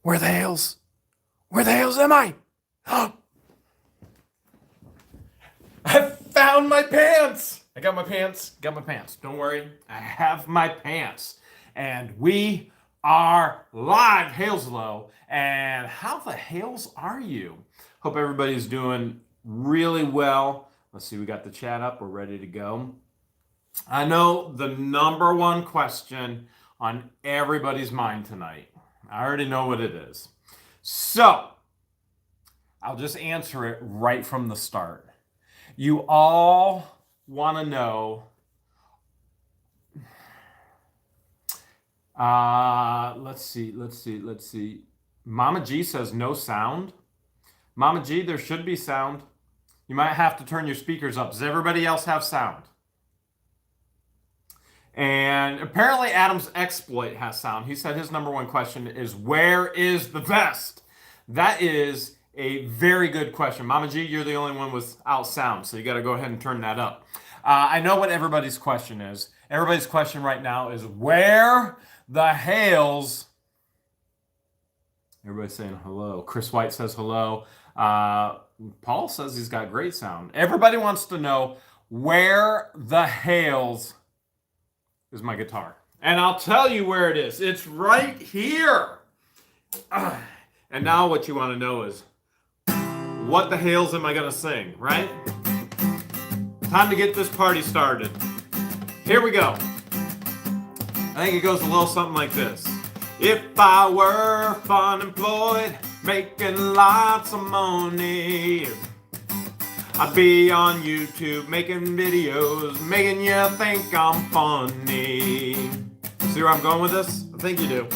Where the Hales? Where the Hales am I? I found my pants. I got my pants. Got my pants. Don't worry. I have my pants. And we are live, Hales Low. And how the Hales are you? Hope everybody's doing really well. Let's see, we got the chat up. We're ready to go. I know the number one question on everybody's mind tonight. I already know what it is. So, I'll just answer it right from the start. You all want to know, let's see. Mama G says no sound. Mama G, there should be sound. You might have to turn your speakers up. Does everybody else have sound? And apparently Adam's exploit has sound. He said his number one question is, where is the vest? That is a very good question. Mama G, you're the only one without sound, so you got to go ahead and turn that up. I know what everybody's question is. Everybody's question right now is, where the Hales? Everybody's saying hello. Chris White says hello. Paul says he's got great sound. Everybody wants to know, where the Hales is my guitar. And I'll tell you where it is. It's right here. And now what you want to know is, what the Hales am I going to sing, right? Time to get this party started. Here we go. I think it goes a little something like this. If I were unemployed, making lots of money, I'd be on YouTube making videos, making you think I'm funny. See where I'm going with this? I think you do.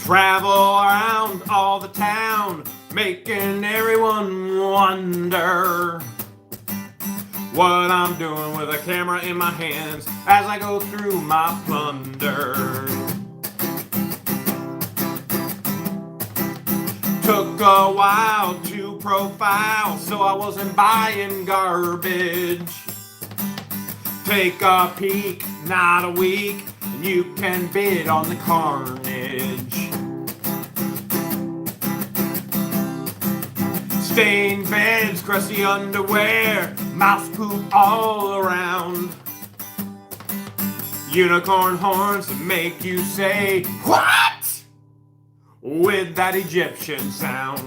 Travel around all the town, making everyone wonder what I'm doing with a camera in my hands as I go through my plunder. Took a while to profile, so I wasn't buying garbage. Take a peek, not a week, and you can bid on the carnage. Stained beds, crusty underwear, mouse poop all around. Unicorn horns that make you say, "What?" with that Egyptian sound.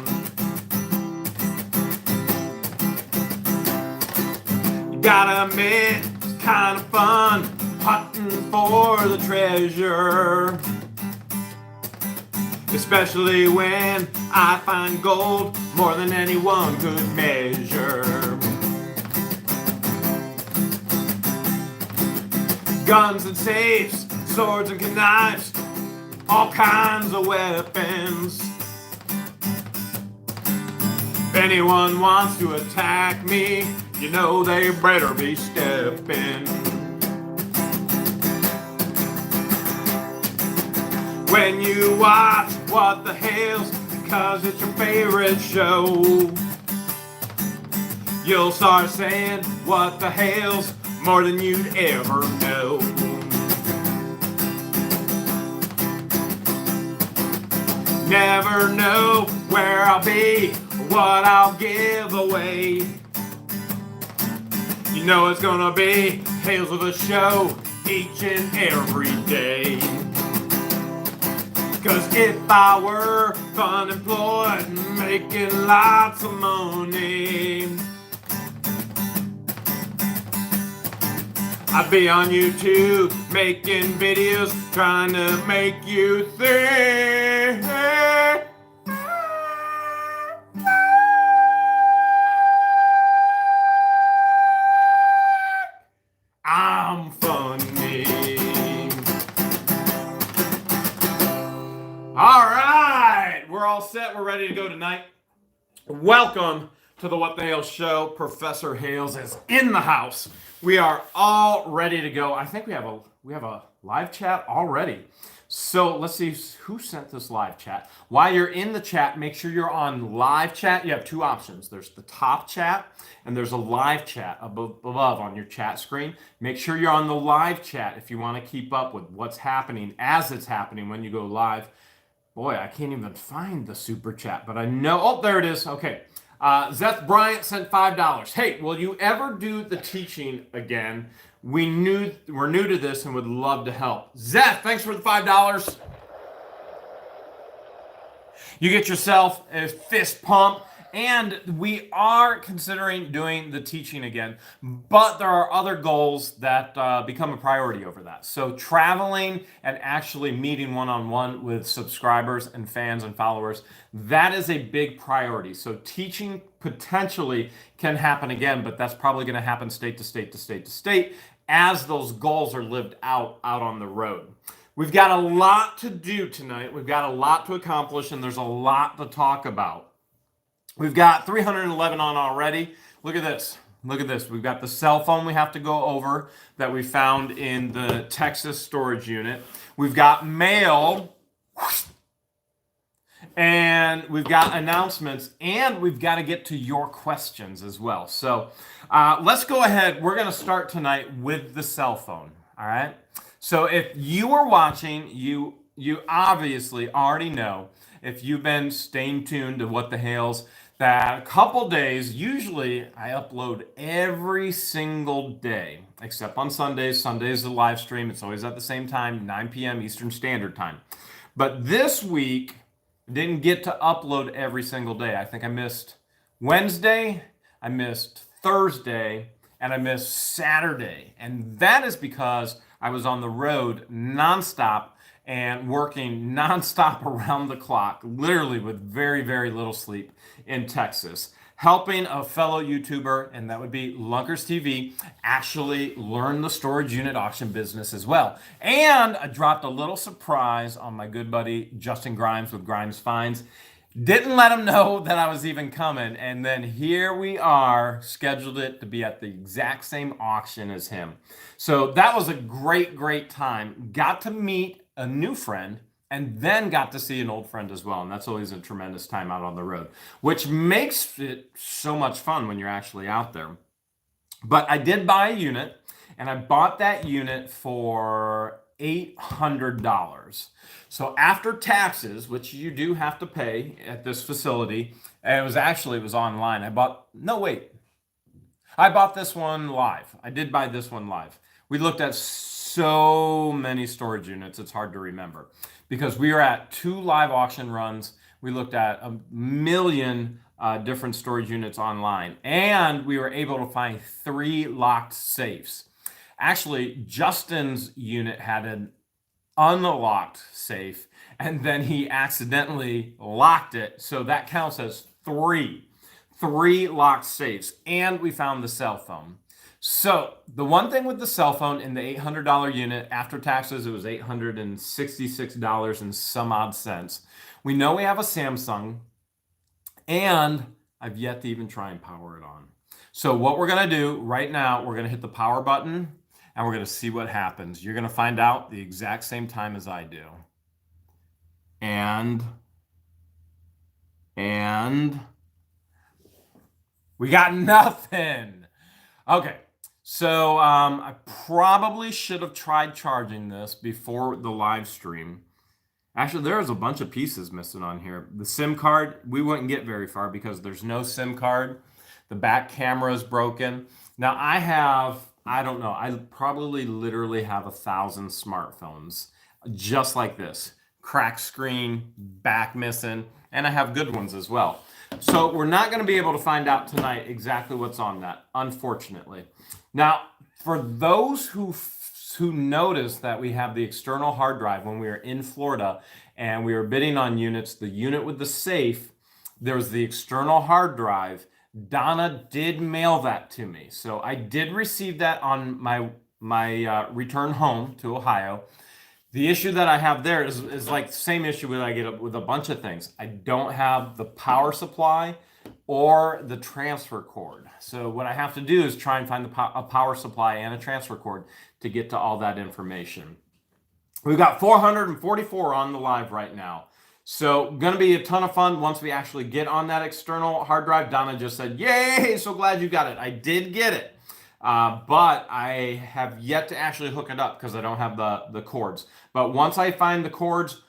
You gotta admit, it's kind of fun hunting for the treasure, especially when I find gold more than anyone could measure. Guns and safes, swords and knives, all kinds of weapons. If anyone wants to attack me, you know they better be stepping. When you watch What the Hales, because it's your favorite show, you'll start saying what the Hales more than you'd ever know. Never know where I'll be, what I'll give away. You know it's gonna be Hales of a show each and every day. Cause if I were unemployed, making lots of money, I'd be on YouTube making videos trying to make you think I'm funny. All right, we're all set. We're ready to go tonight. Welcome to the What the Hales show. Professor Hales is in the house. We are all ready to go. I think we have a live chat already. So let's see who sent this live chat. While you're in the chat, make sure you're on live chat. You have two options. There's the top chat and there's a live chat above on your chat screen. Make sure you're on the live chat if you want to keep up with what's happening as it's happening when you go live. Boy, I can't even find the super chat, but I know. Oh, there it is. Okay. Zeth Bryant sent $5. Hey, will you ever do the teaching again? We're new to this and would love to help. Zeth, thanks for the $5. You get yourself a fist pump. And we are considering doing the teaching again, but there are other goals that become a priority over that. So traveling and actually meeting one-on-one with subscribers and fans and followers, that is a big priority. So teaching potentially can happen again, but that's probably going to happen state to state to state to state as those goals are lived out on the road. We've got a lot to do tonight. We've got a lot to accomplish, and there's a lot to talk about. We've got 311 on already. Look at this. Look at this. We've got the cell phone we have to go over that we found in the Texas storage unit. We've got mail. And we've got announcements. And we've got to get to your questions as well. So let's go ahead. We're going to start tonight with the cell phone. All right. So if you are watching, you obviously already know, if you've been staying tuned to What the Hales, that a couple days, usually I upload every single day, except on Sundays. Sundays is a live stream. It's always at the same time, 9 p.m. Eastern Standard Time. But this week, didn't get to upload every single day. I think I missed Wednesday, I missed Thursday, and I missed Saturday. And that is because I was on the road nonstop and working nonstop around the clock, literally with very, very little sleep in Texas, helping a fellow YouTuber, and that would be Lunkers TV, actually learn the storage unit auction business as well. And I dropped a little surprise on my good buddy Justin Grimes with Grimes Finds. Didn't let him know that I was even coming, and then here we are, scheduled it to be at the exact same auction as him. So that was a great, great time. Got to meet a new friend, and then got to see an old friend as well. And that's always a tremendous time out on the road, which makes it so much fun when you're actually out there. But I did buy a unit, and I bought that unit for $800. So after taxes, which you do have to pay at this facility, and it was online. I bought this one live. I did buy this one live. We looked at so many storage units, it's hard to remember, because we were at 2 live auction runs. We looked at a million different storage units online, and we were able to find 3 locked safes. Actually, Justin's unit had an unlocked safe, and then he accidentally locked it, so that counts as 3 locked safes. And we found the cell phone. So the one thing with the cell phone in the $800 unit, after taxes, it was $866 and some odd cents. We know we have a Samsung, and I've yet to even try and power it on. So what we're going to do right now, we're going to hit the power button, and we're going to see what happens. You're going to find out the exact same time as I do. And we got nothing. Okay. So I probably should have tried charging this before the live stream. Actually, there's a bunch of pieces missing on here. The SIM card, we wouldn't get very far because there's no SIM card. The back camera is broken. Now I don't know, I probably literally have 1,000 smartphones just like this. Cracked screen, back missing, and I have good ones as well. So we're not going to be able to find out tonight exactly what's on that, unfortunately. Now, for those who noticed that we have the external hard drive when we were in Florida and we were bidding on units, the unit with the safe, there was the external hard drive. Donna did mail that to me. So I did receive that on my return home to Ohio. The issue that I have there is like the same issue that I get with a bunch of things. I don't have the power supply or the transfer cord. So what I have to do is try and find a power supply and a transfer cord to get to all that information. We've got 444 on the live right now. So going to be a ton of fun once we actually get on that external hard drive. Donna just said, yay, so glad you got it. I did get it. But I have yet to actually hook it up because I don't have the cords. But once I find the cords,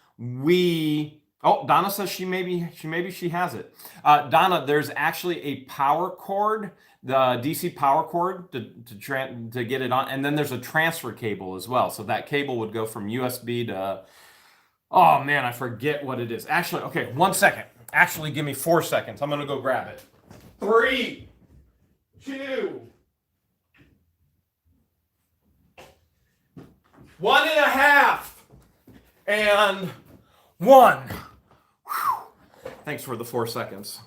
Oh, Donna says she has it. Donna, there's actually a power cord, the DC power cord to get it on, and then there's a transfer cable as well. So that cable would go from USB to, oh man, I forget what it is. Actually, okay, 1 second. Actually, give me 4 seconds. I'm gonna go grab it. 3, 2, 1.5, and 1. Whew. Thanks for the 4 seconds.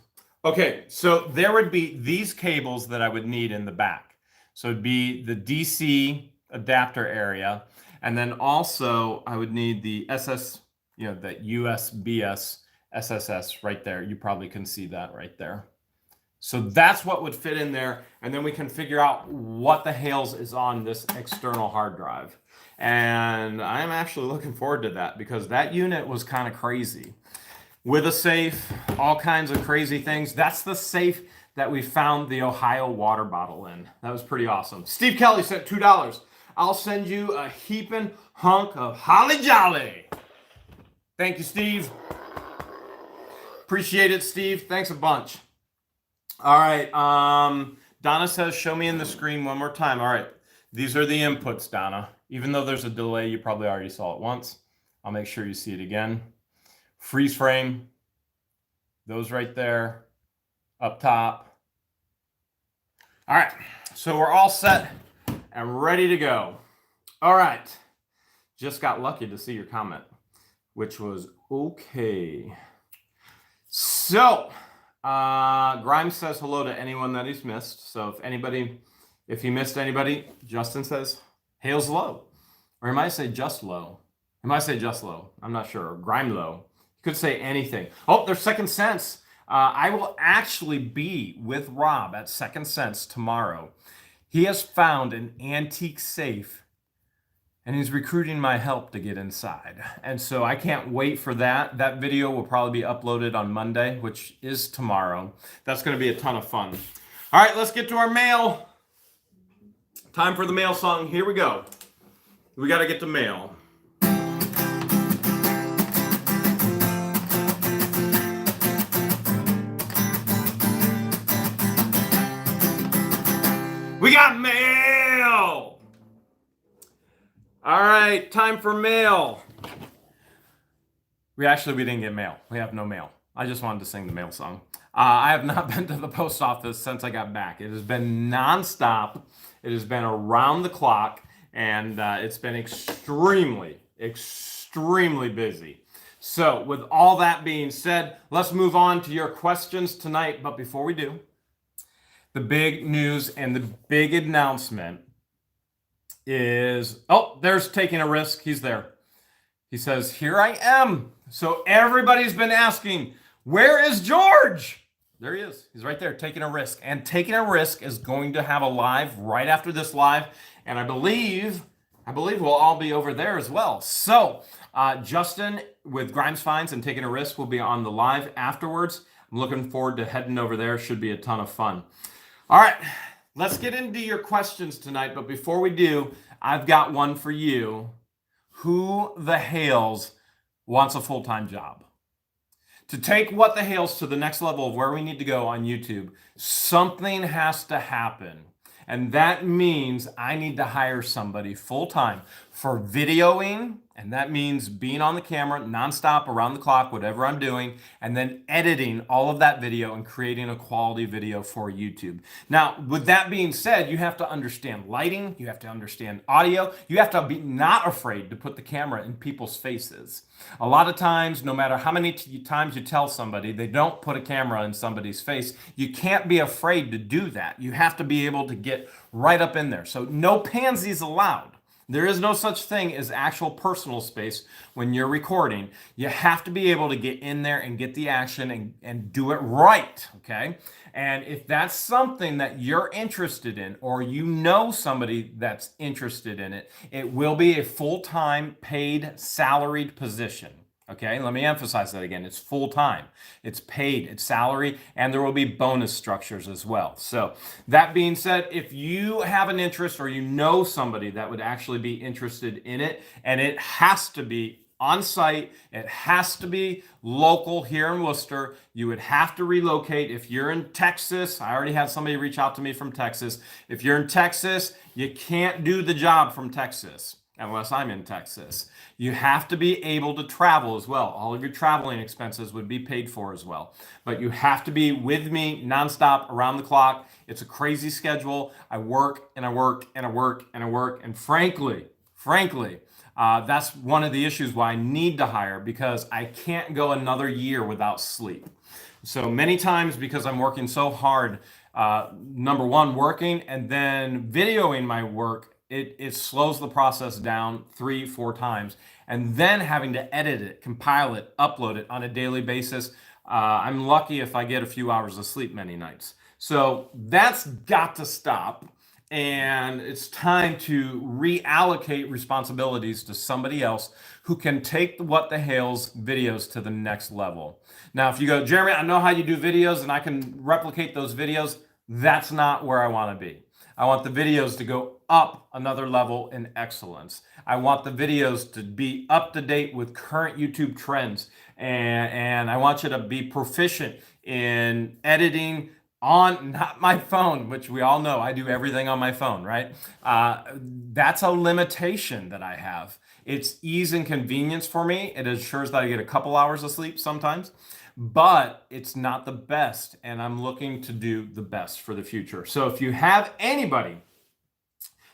Okay, so there would be these cables that I would need in the back. So it'd be the DC adapter area, and then also I would need the the USBS SSS right there. You probably can see that right there. So that's what would fit in there, and then we can figure out what the Hales is on this external hard drive. And I'm actually looking forward to that because that unit was kind of crazy. With a safe, all kinds of crazy things. That's the safe that we found the Ohio water bottle in. That was pretty awesome. Steve Kelly sent $2. I'll send you a heaping hunk of holly jolly. Thank you, Steve. Appreciate it, Steve. Thanks a bunch. All right. Donna says, show me in the screen one more time. All right. These are the inputs, Donna. Even though there's a delay, you probably already saw it once. I'll make sure you see it again. Freeze frame. Those right there. Up top. All right. So we're all set and ready to go. All right. Just got lucky to see your comment, which was okay. So, Grimes says hello to anyone that he's missed. So if he missed anybody, Justin says, Hale's low. Or he might say just low. He might say just low. I'm not sure. Or Grime low. He could say anything. Oh, there's Second Sense. I will actually be with Rob at Second Sense tomorrow. He has found an antique safe and he's recruiting my help to get inside. And so I can't wait for that. That video will probably be uploaded on Monday, which is tomorrow. That's going to be a ton of fun. All right, let's get to our mail. Time for the mail song. Here we go. We got to get to mail. We got mail! All right, time for mail. We didn't get mail. We have no mail. I just wanted to sing the mail song. I have not been to the post office since I got back. It has been nonstop. It has been around the clock, and it's been extremely busy. So with all that being said, let's move on to your questions tonight. But before we do, the big news and the big announcement is, oh, there's Taking a Risk. He's there. He says, here I am. So everybody's been asking, where is George? There he is. He's right there, Taking a Risk. And Taking a Risk is going to have a live right after this live. And I believe we'll all be over there as well. So Justin with Grimes Finds and Taking a Risk will be on the live afterwards. I'm looking forward to heading over there. Should be a ton of fun. All right, let's get into your questions tonight. But before we do, I've got one for you. Who the Hales wants a full-time job? To take What the Hales to the next level of where we need to go on YouTube, something has to happen. And that means I need to hire somebody full-time for videoing, and that means being on the camera nonstop, around the clock, whatever I'm doing, and then editing all of that video and creating a quality video for YouTube. Now, with that being said, you have to understand lighting, you have to understand audio, you have to be not afraid to put the camera in people's faces. A lot of times, no matter how many times you tell somebody they don't put a camera in somebody's face, you can't be afraid to do that. You have to be able to get right up in there. So no pansies allowed. There is no such thing as actual personal space when you're recording. You have to be able to get in there and get the action and do it right, okay? And if that's something that you're interested in, or you know somebody that's interested in it, it will be a full-time, paid, salaried position. Okay, let me emphasize that again. It's full-time, it's paid, it's salary, and there will be bonus structures as well. So that being said, if you have an interest or you know somebody that would actually be interested in it, and it has to be on site. It has to be local here in Wooster. You would have to relocate. If you're in Texas, I already had somebody reach out to me from Texas. If you're in Texas, you can't do the job from Texas unless I'm in Texas. You have to be able to travel as well. All of your traveling expenses would be paid for as well. But you have to be with me nonstop around the clock. It's a crazy schedule. I work and I work and I work and I work. And frankly, that's one of the issues why I need to hire, because I can't go another year without sleep. So many times, because I'm working so hard, number one, working and then videoing my work, it slows the process down 3-4 times. And then having to edit it, compile it, upload it on a daily basis. I'm lucky if I get a few hours of sleep many nights. So that's got to stop. And it's time to reallocate responsibilities to somebody else who can take What the Hales videos to the next level. Now, if you go, Jeremy, I know how you do videos and I can replicate those videos, that's not where I want to be. I want the videos to go up another level in excellence. I want the videos to be up to date with current YouTube trends. And I want you to be proficient in editing on not my phone, which we all know I do everything on my phone, right? That's a limitation that I have. It's ease and convenience for me. It ensures that I get a couple hours of sleep sometimes, but it's not the best, and I'm looking to do the best for the future. So if you have anybody,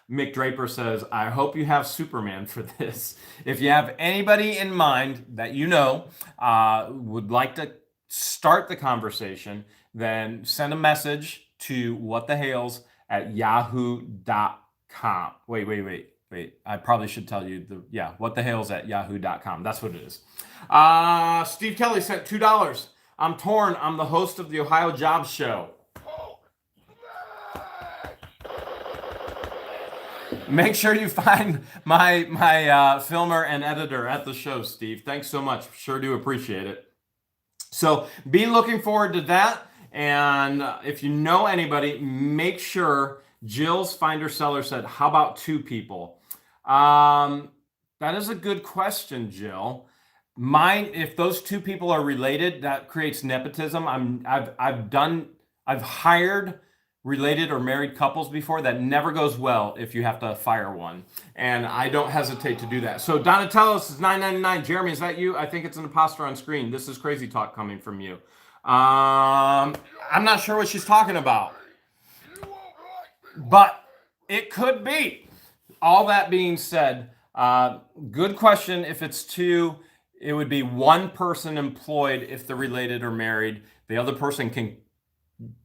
Mick Draper says, I hope you have Superman for this. If you have anybody in mind that you know would like to start the conversation, then send a message to whatthehales@yahoo.com. Wait. I probably should tell you whatthehales@yahoo.com. That's what it is. Steve Kelly sent $2. I'm torn. I'm the host of the Ohio Jobs Show. Make sure you find my filmer and editor at the show, Steve. Thanks so much. Sure do appreciate it. So be looking forward to that. And if you know anybody, make sure. Jill's Finder Seller said, how about 2 people? That is a good question, Jill. If those 2 people are related, that creates nepotism. I've hired related or married couples before. That never goes well if you have to fire one. And I don't hesitate to do that. So Donatello is $9.99. Jeremy, is that you? I think it's an imposter on screen. This is crazy talk coming from you. I'm not sure what she's talking about, but it could be. All that being said, good question. If it's 2, it would be 1 person employed if they're related or married. The other person can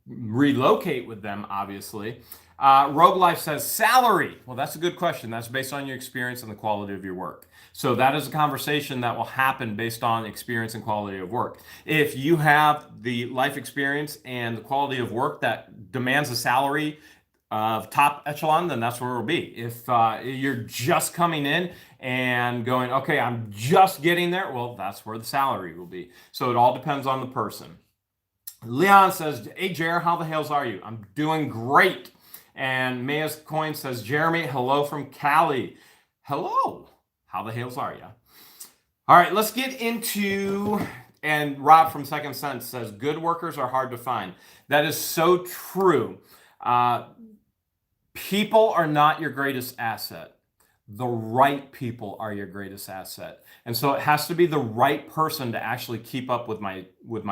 relocate with them, obviously. Rogue Life says salary. Well, that's a good question. That's based on your experience and the quality of your work. So that is a conversation that will happen based on experience and quality of work. If you have the life experience and the quality of work that demands a salary of top echelon, then that's where it'll be. If you're just coming in and going, okay, I'm just getting there, well, that's where the salary will be. So it all depends on the person. Leon says, hey, Jer, how the Hales are you? I'm doing great. And Maya's Coin says, Jeremy, hello from Cali. Hello. How the Hales are you? All right, let's get into, and Rob from Second Sense says, good workers are hard to find. That is so true. People are not your greatest asset. The right people are your greatest asset. And so it has to be the right person to actually keep up with my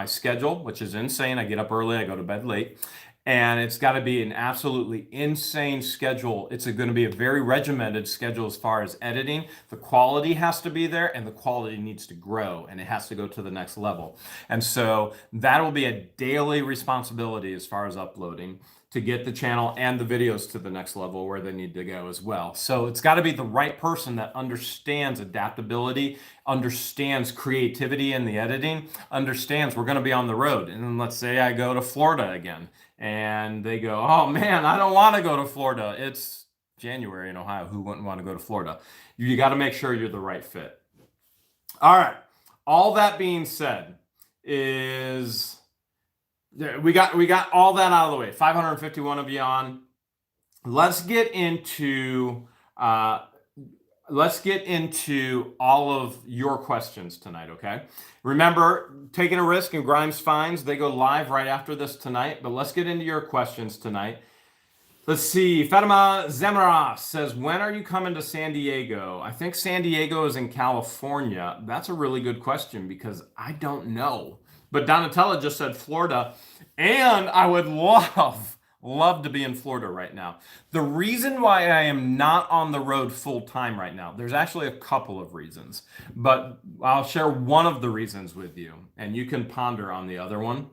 schedule, which is insane. I get up early, I go to bed late. And it's got to be an absolutely insane schedule. It's going to be a very regimented schedule as far as editing. The quality has to be there, and the quality needs to grow, and it has to go to the next level. And so that will be a daily responsibility as far as uploading to get the channel and the videos to the next level where they need to go as well. So it's got to be the right person that understands adaptability, understands creativity in the editing, understands we're going to be on the road. And then let's say I go to Florida again and they go, oh man, I don't want to go to Florida. It's January in Ohio. Who wouldn't want to go to Florida? You got to make sure you're the right fit. All right. All that being said is... We got all that out of the way. 551 of you on. Let's get into let's get into all of your questions tonight, okay? Remember, Taking a Risk and Grimes Fines, they go live right after this tonight, but let's get into your questions tonight. Let's see. Fatima Zemra says, when are you coming to San Diego? I think San Diego is in California. That's a really good question because I don't know. But Donatella just said Florida, and I would love to be in Florida right now. The reason why I am not on the road full time right now, there's actually a couple of reasons, but I'll share one of the reasons with you, and you can ponder on the other one.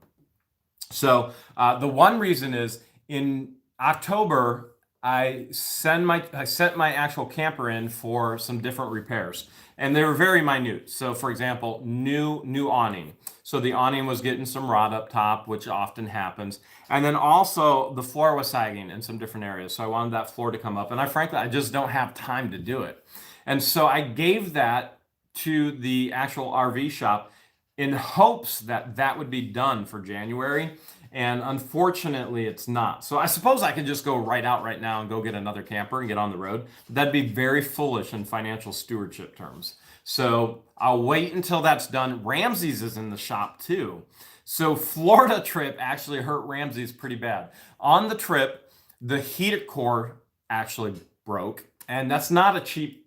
So the one reason is in October, I sent my actual camper in for some different repairs, and they were very minute. So, for example, new awning. So the awning was getting some rot up top, which often happens, and then also the floor was sagging in some different areas. So I wanted that floor to come up, and I just don't have time to do it, and so I gave that to the actual RV shop in hopes that that would be done for January. And unfortunately, it's not. So I suppose I could just go right out right now and go get another camper and get on the road. That'd be very foolish in financial stewardship terms. So I'll wait until that's done. Ramsey's is in the shop too. So Florida trip actually hurt Ramsey's pretty bad. On the trip, the heated core actually broke, and that is not a cheap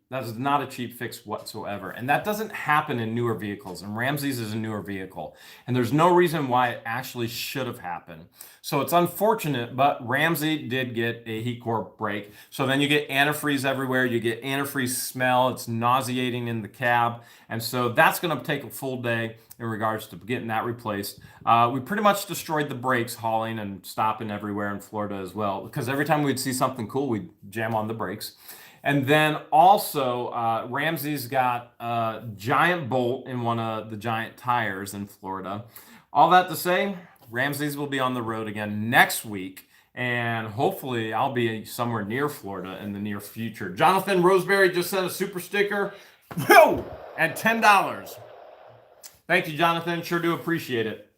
fix whatsoever. And that doesn't happen in newer vehicles. And Ramsey's is a newer vehicle. And there's no reason why it actually should have happened. So it's unfortunate, but Ramsey did get a heat core break. So then you get antifreeze everywhere. You get antifreeze smell. It's nauseating in the cab. And so that's going to take a full day in regards to getting that replaced. We pretty much destroyed the brakes hauling and stopping everywhere in Florida as well. Because every time we'd see something cool, we'd jam on the brakes. And then also, Ramsey's got a giant bolt in one of the giant tires in Florida. All that to say, Ramsey's will be on the road again next week, and hopefully I'll be somewhere near Florida in the near future. Jonathan Roseberry just sent a super sticker at $10. Thank you, Jonathan. Sure do appreciate it.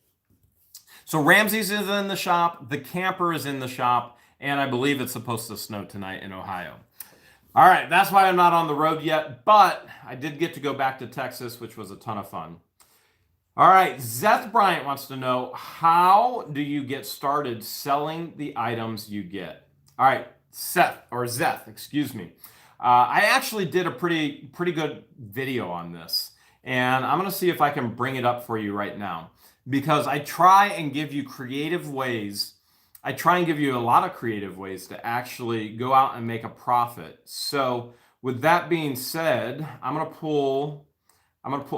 So Ramsey's is in the shop, the camper is in the shop, and I believe it's supposed to snow tonight in Ohio. All right, that's why I'm not on the road yet, but I did get to go back to Texas, which was a ton of fun. All right, Zeth Bryant wants to know, how do you get started selling the items you get? All right, Zeth, excuse me. I actually did a pretty good video on this, and I'm going to see if I can bring it up for you right now, because I try and give you a lot of creative ways to actually go out and make a profit. So with that being said, I'm going to pull,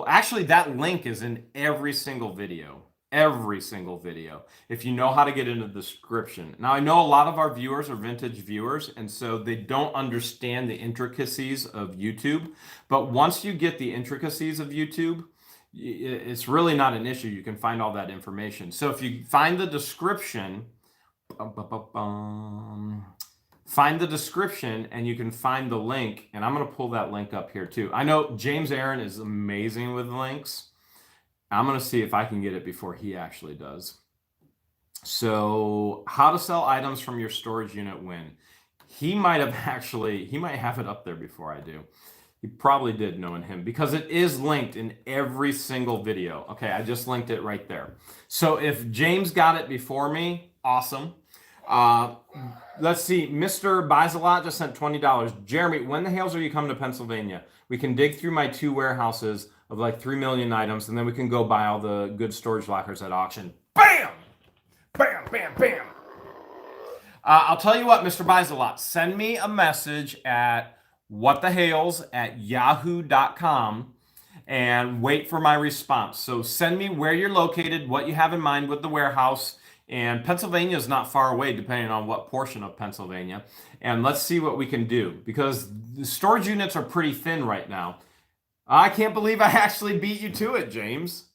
actually that link is in every single video, if you know how to get into the description. Now I know a lot of our viewers are vintage viewers, and so they don't understand the intricacies of YouTube. But once you get the intricacies of YouTube, it's really not an issue. You can find all that information. So if you find the description, find the description and you can find the link, and I'm going to pull that link up here too. I know James Aaron is amazing with links. I'm going to see if I can get it before he actually does. So how to sell items from your storage unit when. He might have it up there before I do. He probably did, knowing him, because it is linked in every single video. Okay, I just linked it right there. So if James got it before me, awesome. Let's see. Mr. Buys a Lot just sent $20. Jeremy, when the Hales are you coming to Pennsylvania? We can dig through my 2 warehouses of like 3 million items, and then we can go buy all the good storage lockers at auction. Bam! Bam, bam, bam. I'll tell you what, Mr. Buys a Lot. Send me a message at whatthehales@yahoo.com and wait for my response. So send me where you're located, what you have in mind with the warehouse. And Pennsylvania is not far away, depending on what portion of Pennsylvania. And let's see what we can do, because the storage units are pretty thin right now. I can't believe I actually beat you to it, James.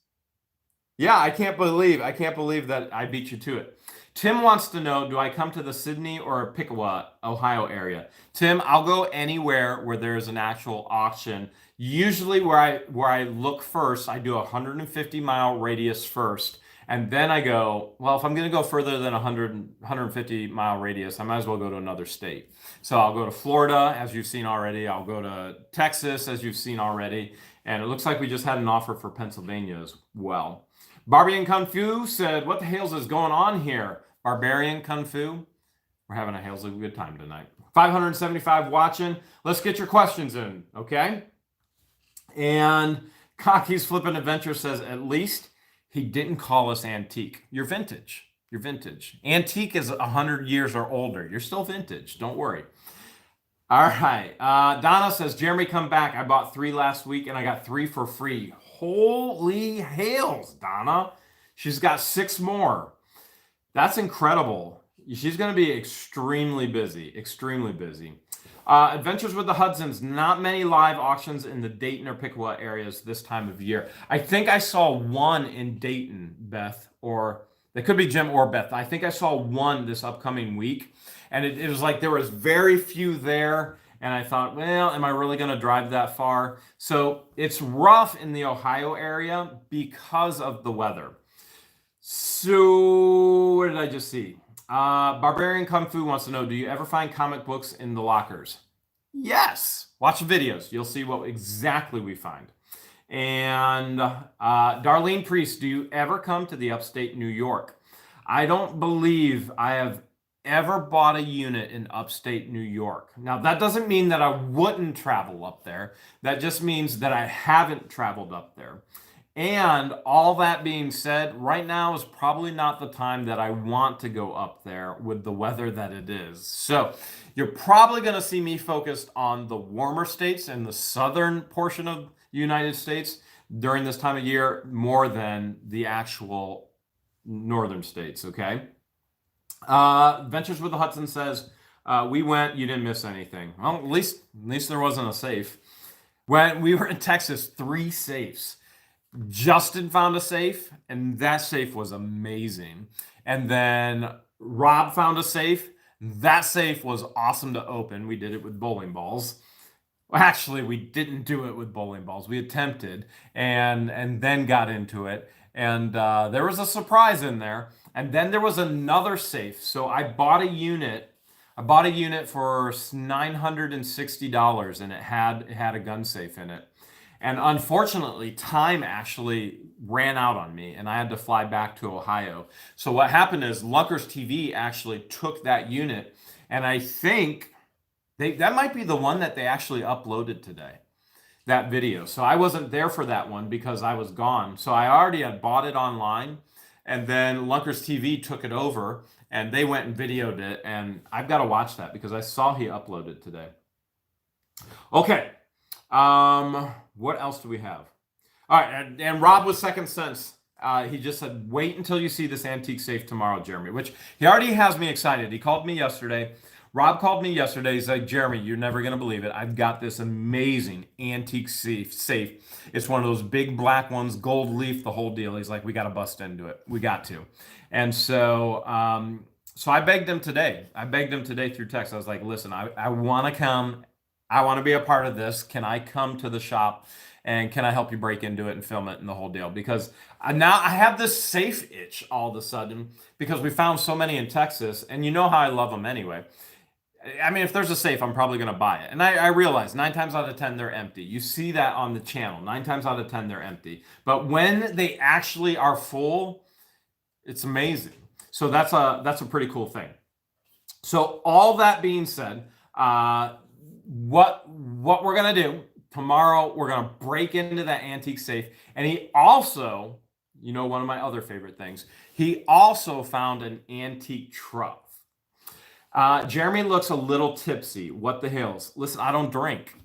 Yeah, I can't believe that I beat you to it. Tim wants to know, do I come to the Sydney or Piqua, Ohio area? Tim, I'll go anywhere where there's an actual auction. Usually where I look first, I do a 150-mile radius first. And then I go, well, if I'm going to go further than 150-mile radius, I might as well go to another state. So I'll go to Florida, as you've seen already. I'll go to Texas, as you've seen already. And it looks like we just had an offer for Pennsylvania as well. Barbarian Kung Fu said, what the Hales is going on here? Barbarian Kung Fu? We're having a Hales good time tonight. 575 watching. Let's get your questions in, okay? And Cocky's Flippin' Adventure says, at least he didn't call us antique. You're vintage. You're vintage. Antique is 100 years or older. You're still vintage. Don't worry. All right. Donna says, Jeremy, come back. I bought 3 last week and I got 3 for free. Holy Hales, Donna. She's got 6 more. That's incredible. She's going to be extremely busy. Extremely busy. Adventures with the Hudsons. Not many live auctions in the Dayton or Piqua areas this time of year. I think I saw one in Dayton, Beth, or it could be Jim or Beth. I think I saw one this upcoming week, and it was like there was very few there, and I thought, well, am I really going to drive that far? So it's rough in the Ohio area because of the weather. So what did I just see? Barbarian Kung Fu wants to know, do you ever find comic books in the lockers? Yes. Watch the videos. You'll see what exactly we find. And Darlene Priest, do you ever come to the upstate New York? I don't believe I have ever bought a unit in upstate New York. Now, that doesn't mean that I wouldn't travel up there. That just means that I haven't traveled up there. And all that being said, right now is probably not the time that I want to go up there with the weather that it is. So you're probably going to see me focused on the warmer states and the southern portion of the United States during this time of year more than the actual northern states, okay? Ventures with the Hudson says, we went, you didn't miss anything. Well, at least there wasn't a safe. When we were in Texas, 3 safes. Justin found a safe, and that safe was amazing. And then Rob found a safe. That safe was awesome to open. We did it with bowling balls. Well, actually, we didn't do it with bowling balls. We attempted and then got into it. And there was a surprise in there. And then there was another safe. So I bought a unit. I bought a unit for $960, and it had a gun safe in it. And unfortunately, time actually ran out on me, and I had to fly back to Ohio. So what happened is Lunkers TV actually took that unit, and I think that might be the one that they actually uploaded today, that video. So I wasn't there for that one because I was gone. So I already had bought it online, and then Lunkers TV took it over, and they went and videoed it, and I've got to watch that because I saw he uploaded today. Okay. What else do we have? All right, and Rob with Second Sense. He just said, wait until you see this antique safe tomorrow, Jeremy, which he already has me excited. He called me yesterday. Rob called me yesterday. He's like, Jeremy, you're never going to believe it. I've got this amazing antique safe. It's one of those big black ones, gold leaf, the whole deal. He's like, we got to bust into it. We got to. And so I begged him today. Through text. I was like, listen, I want to come. I want to be a part of this. Can I come to the shop and can I help you break into it and film it and the whole deal? Because now I have this safe itch all of a sudden because we found so many in Texas, and you know how I love them anyway. I mean, if there's a safe, I'm probably going to buy it. And I realize 9 times out of 10, they're empty. You see that on the channel. 9 times out of 10, they're empty. But when they actually are full, it's amazing. So that's a pretty cool thing. So all that being said, what we're going to do tomorrow, we're going to break into that antique safe. And he also, one of my other favorite things, he also found an antique truck. Jeremy looks a little tipsy. What the Hales? Listen, I don't drink.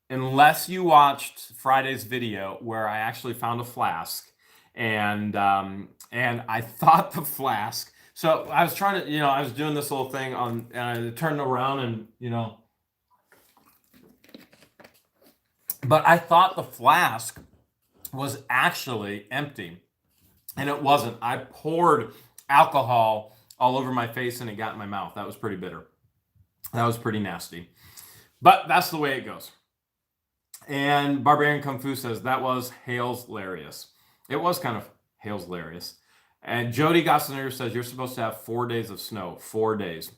Unless you watched Friday's video where I actually found a flask, and I thought the flask. So I was trying to, I was doing this little thing and I turned around and, but I thought the flask was actually empty, and it wasn't. I poured alcohol all over my face and it got in my mouth. That was pretty bitter. That was pretty nasty. But that's the way it goes. And Barbarian Kung Fu says, that was Hales hilarious. It was kind of Hale's hilarious. And Jody Gossiner says you're supposed to have 4 days of snow. 4 days.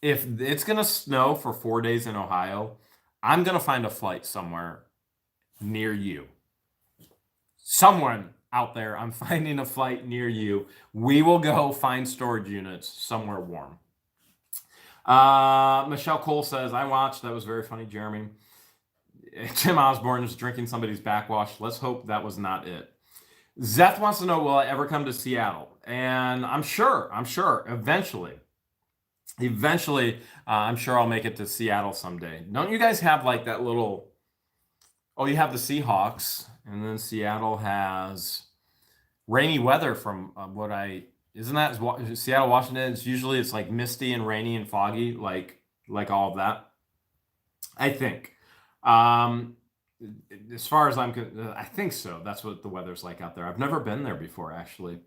If it's going to snow for 4 days in Ohio, I'm going to find a flight somewhere near you. Someone out there, I'm finding a flight near you. We will go find storage units somewhere warm. Michelle Cole says, I watched. That was very funny, Jeremy. Tim Osborne is drinking somebody's backwash. Let's hope that was not it. Zeth wants to know, will I ever come to Seattle? And I'm sure, eventually, I'm sure I'll make it to Seattle someday. Don't you guys have like that little, oh, you have the Seahawks, and then Seattle has rainy weather from isn't that Seattle, Washington? It's like misty and rainy and foggy, like all of that. I think. As far as I think so. That's what the weather's like out there. I've never been there before, actually.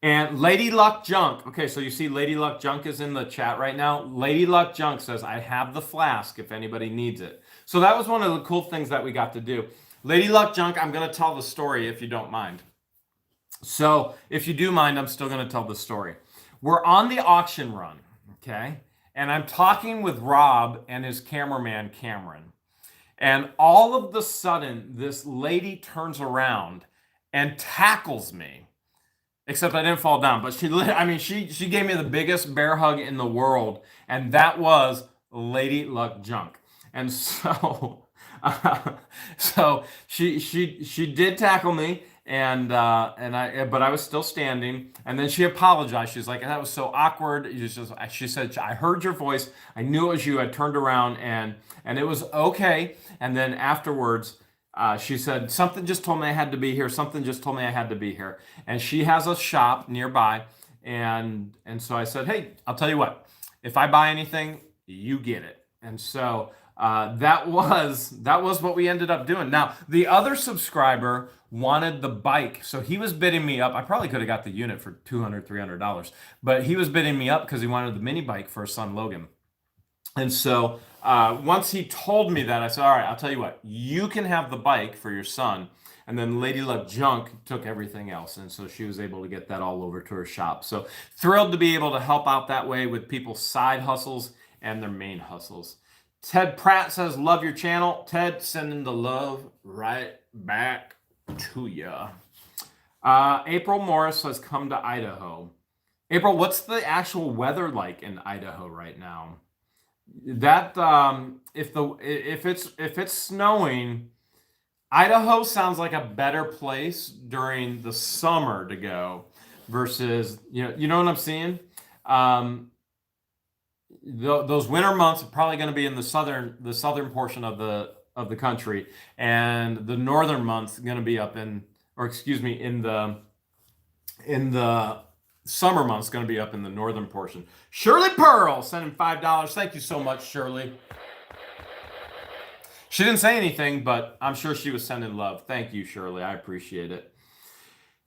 And Lady Luck Junk. Okay, so you see Lady Luck Junk is in the chat right now. Lady Luck Junk says, I have the flask if anybody needs it. So that was one of the cool things that we got to do. Lady Luck Junk, I'm going to tell the story if you don't mind. So if you do mind, I'm still going to tell the story. We're on the auction run, okay? And I'm talking with Rob and his cameraman, Cameron. And all of the sudden, this lady turns around and tackles me. Except I didn't fall down. But she gave me the biggest bear hug in the world. And that was Lady Luck Junk. And so, she did tackle me. But I was still standing, and then she apologized. She's like, that was so awkward. She said, I heard your voice. I knew it was you. I turned around and it was okay. And then afterwards, she said, something just told me I had to be here. Something just told me I had to be here. And she has a shop nearby. And so I said, hey, I'll tell you what, if I buy anything, you get it. And so, that was what we ended up doing. Now, the other subscriber wanted the bike, so he was bidding me up. I probably could have got the unit for $200, $300, but he was bidding me up because he wanted the mini bike for his son Logan. And so once he told me that, I said, all right, I'll tell you what, you can have the bike for your son. And then Lady Luck Junk took everything else. And so she was able to get that all over to her shop. So thrilled to be able to help out that way with people's side hustles and their main hustles. Ted Pratt says, love your channel. Ted, sending the love right back to ya. April Morris says, come to Idaho. April, what's the actual weather like in Idaho right now? That if it's snowing, Idaho sounds like a better place during the summer to go versus you know what I'm seeing. Those winter months are probably going to be in the southern portion of the country, and the northern months going to be up in the summer months going to be up in the northern portion. Shirley Pearl sending $5. Thank you so much, Shirley. She didn't say anything, but I'm sure she was sending love. Thank you, Shirley. I appreciate it.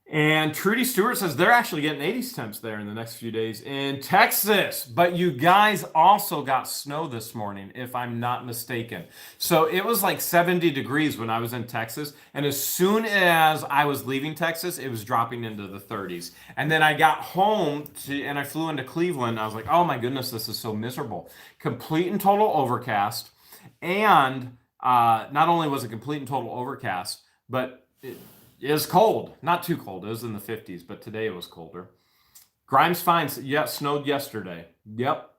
And Trudy Stewart says they're actually getting 80s temps there in the next few days in Texas. But you guys also got snow this morning, if I'm not mistaken. So it was like 70 degrees when I was in Texas. And as soon as I was leaving Texas, it was dropping into the 30s. And then I got home and I flew into Cleveland. I was like, oh my goodness, this is so miserable. Complete and total overcast. And not only was it complete and total overcast, but it is cold. Not too cold. It was in the 50s, but today it was colder. Grimes finds, yeah, snowed yesterday. Yep.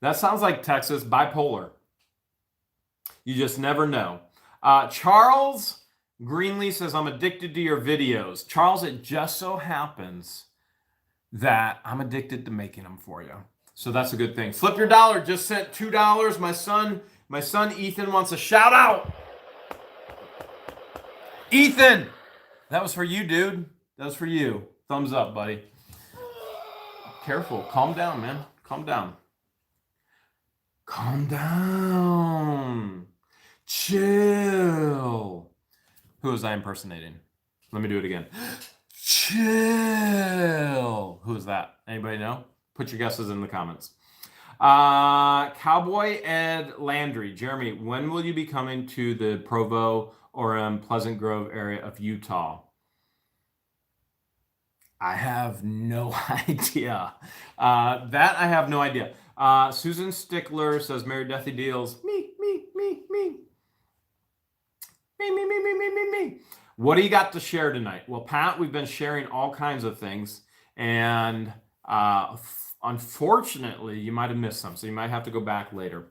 That sounds like Texas, bipolar. You just never know. Charles Greenlee says, I'm addicted to your videos. Charles, it just so happens that I'm addicted to making them for you. So that's a good thing. Flip Your Dollar just sent $2. My son Ethan wants a shout out. Ethan! That was for you, dude. That was for you. Thumbs up, buddy. Careful. Calm down, man. Calm down. Calm down. Chill. Who was I impersonating? Let me do it again. Chill. Who is that? Anybody know? Put your guesses in the comments. Cowboy Ed Landry. Jeremy, when will you be coming to the Provo or Pleasant Grove area of Utah? I have no idea. That I have no idea. Susan Stickler says, Mary Deathy Deals. Me, me, me, me. Me, me, me, me, me, me, me. What do you got to share tonight? Well, Pat, we've been sharing all kinds of things. And unfortunately, you might have missed some. So you might have to go back later.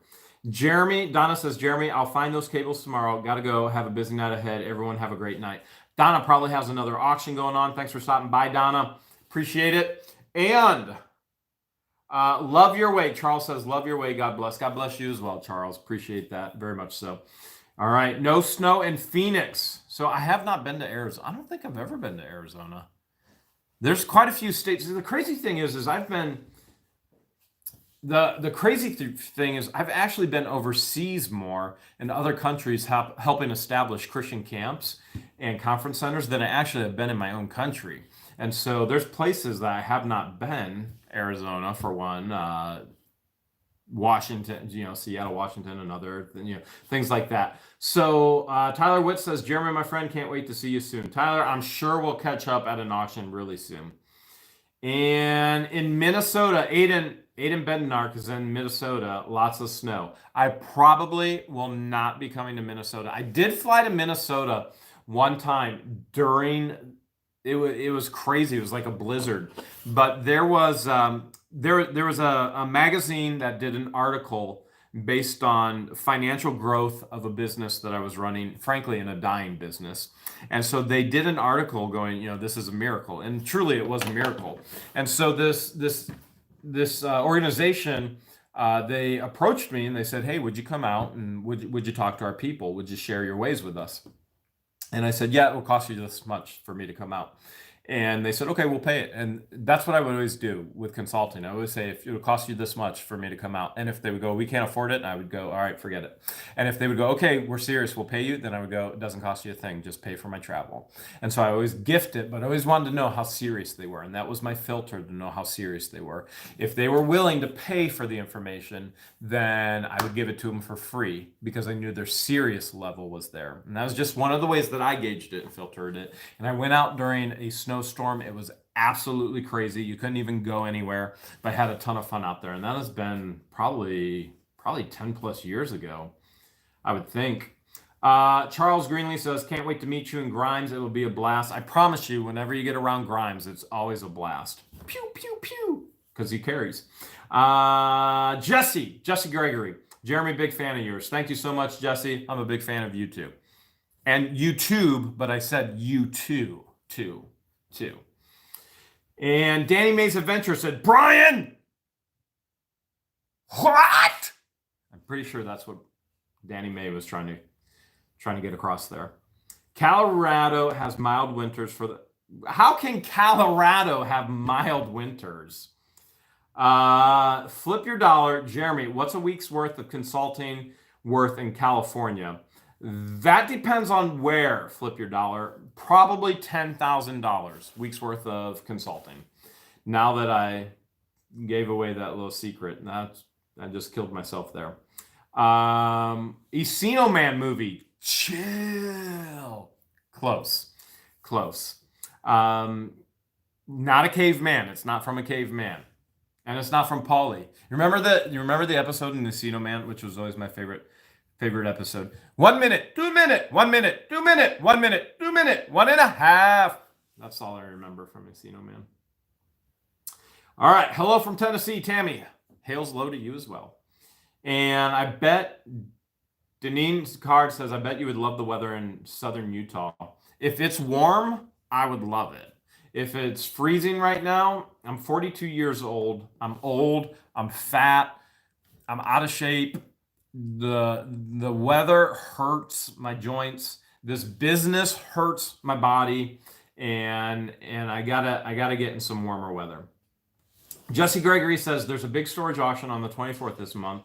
Jeremy, Donna says, Jeremy, I'll find those cables tomorrow. Got to go. Have a busy night ahead. Everyone have a great night. Donna probably has another auction going on. Thanks for stopping by, Donna. Appreciate it. And love your way. Charles says, love your way. God bless. God bless you as well, Charles. Appreciate that very much so. All right. No snow in Phoenix. So I have not been to Arizona. I don't think I've ever been to Arizona. There's quite a few states. The crazy thing is I've been the crazy thing is I've actually been overseas more in other countries helping establish Christian camps and conference centers than I actually have been in my own country. And so there's places that I have not been. Arizona for one, Washington, Seattle, Washington, another, things like that. So Tyler Witt says, Jeremy, my friend, can't wait to see you soon. Tyler, I'm sure we'll catch up at an auction really soon. And in Minnesota, Aiden Bednark is in Minnesota, lots of snow. I probably will not be coming to Minnesota. I did fly to Minnesota one time during it was crazy. It was like a blizzard. But there was there was a magazine that did an article based on financial growth of a business that I was running, frankly, in a dying business. And so they did an article going, this is a miracle. And truly it was a miracle. And so this organization, they approached me and they said, hey, would you come out and would you talk to our people? Would you share your ways with us? And I said, yeah, it will cost you this much for me to come out. And they said, okay, we'll pay it. And that's what I would always do with consulting. I always say, if it would cost you this much for me to come out. And if they would go, we can't afford it, and I would go, all right, forget it. And if they would go, okay, we're serious, we'll pay you, then I would go, it doesn't cost you a thing, just pay for my travel. And so I always gift it, but I always wanted to know how serious they were. And that was my filter, to know how serious they were. If they were willing to pay for the information, then I would give it to them for free because I knew their serious level was there. And that was just one of the ways that I gauged it and filtered it. And I went out during a snowstorm. It was absolutely crazy. You couldn't even go anywhere, but I had a ton of fun out there. And that has been probably 10 plus years ago, I would think. Charles Greenlee says, can't wait to meet you in Grimes. It will be a blast. I promise you, whenever you get around Grimes, it's always a blast. Pew, pew, pew, because he carries. Jesse Gregory. Jeremy, big fan of yours. Thank you so much, Jesse. I'm a big fan of you too. And YouTube, but I said you too. And Danny May's Adventure said, Brian! What? I'm pretty sure that's what Danny May was trying to get across there. Colorado has mild winters How can Colorado have mild winters? Flip your dollar. Jeremy, what's a week's worth of consulting worth in California? That depends on where. Flip your dollar. Probably $10,000 week's worth of consulting. Now that I gave away that little secret, I just killed myself there. Encino Man movie. Chill. Close. Not a caveman. It's not from a caveman. And it's not from Paulie. You remember the episode in Encino Man, which was always my favorite episode. 1 minute, 2 minute, 1 minute, 2 minute, 1 minute, 2 minute, 1.5. That's all I remember from Encino Man. All right. Hello from Tennessee, Tammy. Hales low to you as well. And I bet Deneen's card says, I bet you would love the weather in southern Utah. If it's warm, I would love it. If it's freezing right now, I'm 42 years old. I'm old. I'm fat. I'm out of shape. The weather hurts my joints. This business hurts my body, and I gotta get in some warmer weather. Jesse Gregory says there's a big storage auction on the 24th this month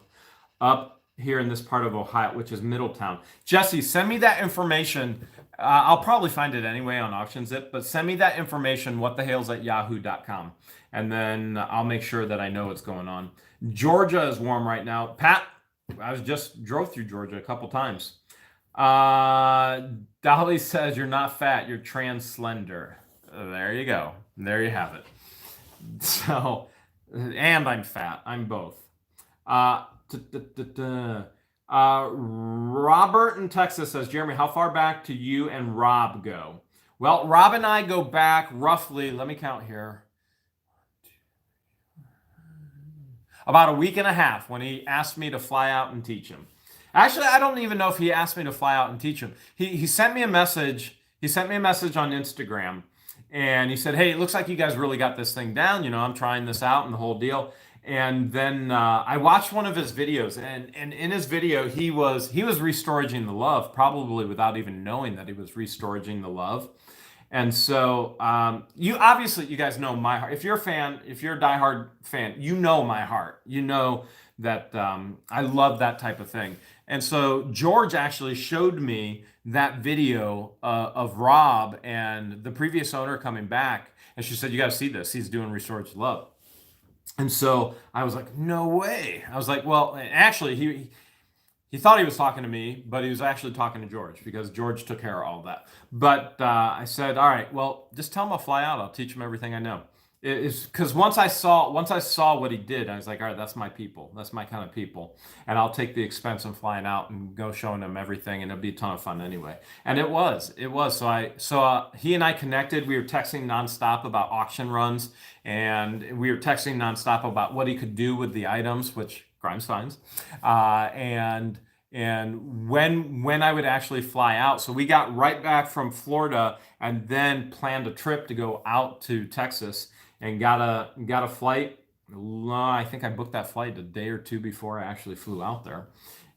up here in this part of Ohio, which is Middletown. Jesse, send me that information. I'll probably find it anyway on AuctionZip, but send me that information, whatthehales@yahoo.com, and then I'll make sure that I know what's going on. Georgia is warm right now. Pat, I just drove through Georgia a couple times. Dolly says you're not fat, you're trans slender. There you go. There you have it. So, and I'm fat. I'm both. Uh, Robert in Texas says, Jeremy, how far back do you and Rob go? Well, Rob and I go back roughly, let me count here, about a week and a half when he asked me to fly out and teach him. Actually, I don't even know if he asked me to fly out and teach him. He sent me a message. He sent me a message on Instagram, and he said, "Hey, it looks like you guys really got this thing down. You know, I'm trying this out and the whole deal." And then I watched one of his videos, and in his video, he was restoring the love, probably without even knowing that he was restoring the love. And so, you obviously, you guys know my heart. If you're a fan, if you're a diehard fan, you know my heart. You know that I love that type of thing. And so, George actually showed me that video of Rob and the previous owner coming back. And she said, "You got to see this. He's doing Restored Love." And so I was like, "No way." I was like, "Well, actually, he thought he was talking to me, but he was actually talking to George because George took care of all of that." But I said, "All right, well, just tell him I'll fly out. I'll teach him everything I know." It's because once I saw what he did, I was like, "All right, that's my people. That's my kind of people." And I'll take the expense of flying out and go showing him everything, and it'll be a ton of fun anyway. And it was. So he and I connected. We were texting nonstop about auction runs, and we were texting nonstop about what he could do with the items, which Grimes finds, and when I would actually fly out. So we got right back from Florida and then planned a trip to go out to Texas and got a flight. I think I booked that flight a day or two before I actually flew out there,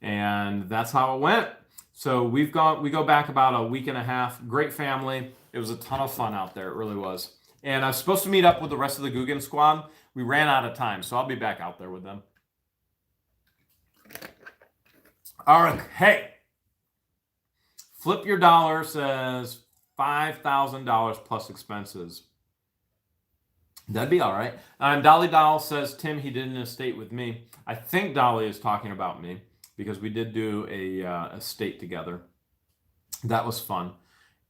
and that's how it went. So we go back about a week and a half. Great family. It was a ton of fun out there. It really was. And I was supposed to meet up with the rest of the Guggen squad. We ran out of time, so I'll be back out there with them. All right, hey, Flip Your Dollar says $5,000 plus expenses. That'd be all right. Dolly Doll says, Tim, he did an estate with me. I think Dolly is talking about me because we did do a estate together. That was fun.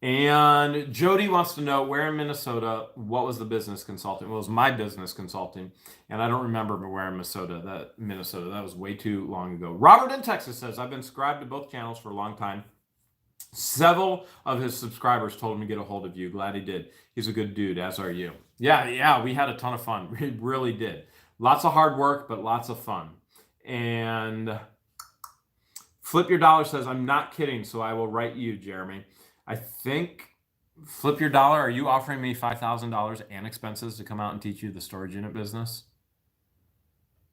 And Jody wants to know where in Minnesota, what was the business consulting? Well, it was my business consulting. And I don't remember where in Minnesota. That was way too long ago. Robert in Texas says, I've been subscribed to both channels for a long time. Several of his subscribers told him to get a hold of you. Glad he did. He's a good dude, as are you. Yeah, we had a ton of fun. We really did. Lots of hard work, but lots of fun. And Flip Your Dollar says, I'm not kidding, so I will write you, Jeremy. I think, Flip Your Dollar, are you offering me $5,000 and expenses to come out and teach you the storage unit business?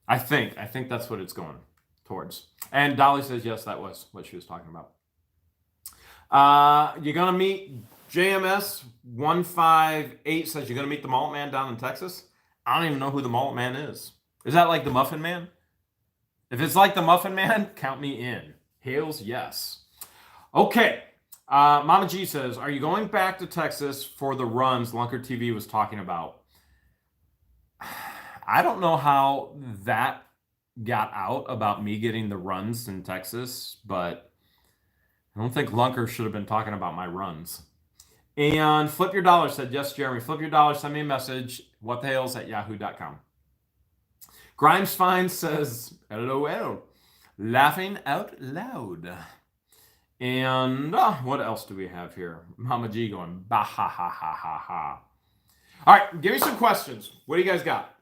I think that's what it's going towards. And Dolly says, yes, that was what she was talking about. You're going to meet JMS 158 says you're going to meet the Mullet Man down in Texas. I don't even know who the Mullet Man is. Is that like the Muffin Man? If it's like the Muffin Man, count me in. Hales, yes. Okay. Mama G says, are you going back to Texas for the runs Lunker TV was talking about? I don't know how that got out about me getting the runs in Texas, but I don't think Lunker should have been talking about my runs. And Flip Your Dollar said, yes, Jeremy, Flip Your Dollar, send me a message, whatthehales@yahoo.com. Grimes Fine says, LOL, laughing out loud. And what else do we have here? Mama G going, bah, ha, ha, ha, ha, ha. All right, give me some questions. What do you guys got?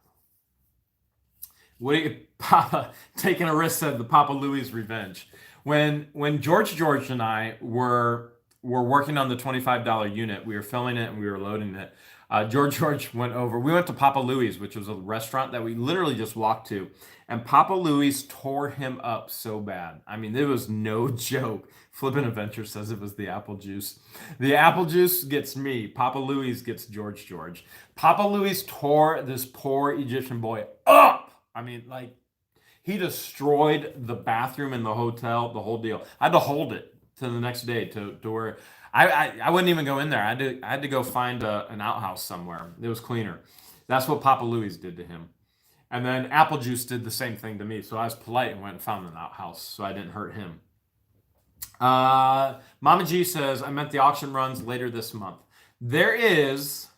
Papa, taking a risk said the Papa Louie's revenge. When George and I were working on the $25 unit, we were filling it and we were loading it. George went over. We went to Papa Louie's, which was a restaurant that we literally just walked to. And Papa Louie's tore him up so bad. I mean, it was no joke. Flippin' Adventure says it was the apple juice. The apple juice gets me. Papa Louie's gets George. Papa Louie's tore this poor Egyptian boy up. I mean, like, he destroyed the bathroom in the hotel, the whole deal. I had to hold it to the next day to where I wouldn't even go in there. I had to go find an outhouse somewhere. It was cleaner. That's what Papa Louie's did to him. And then Apple Juice did the same thing to me. So I was polite and went and found an outhouse so I didn't hurt him. Mama G says, I meant the auction runs later this month. There is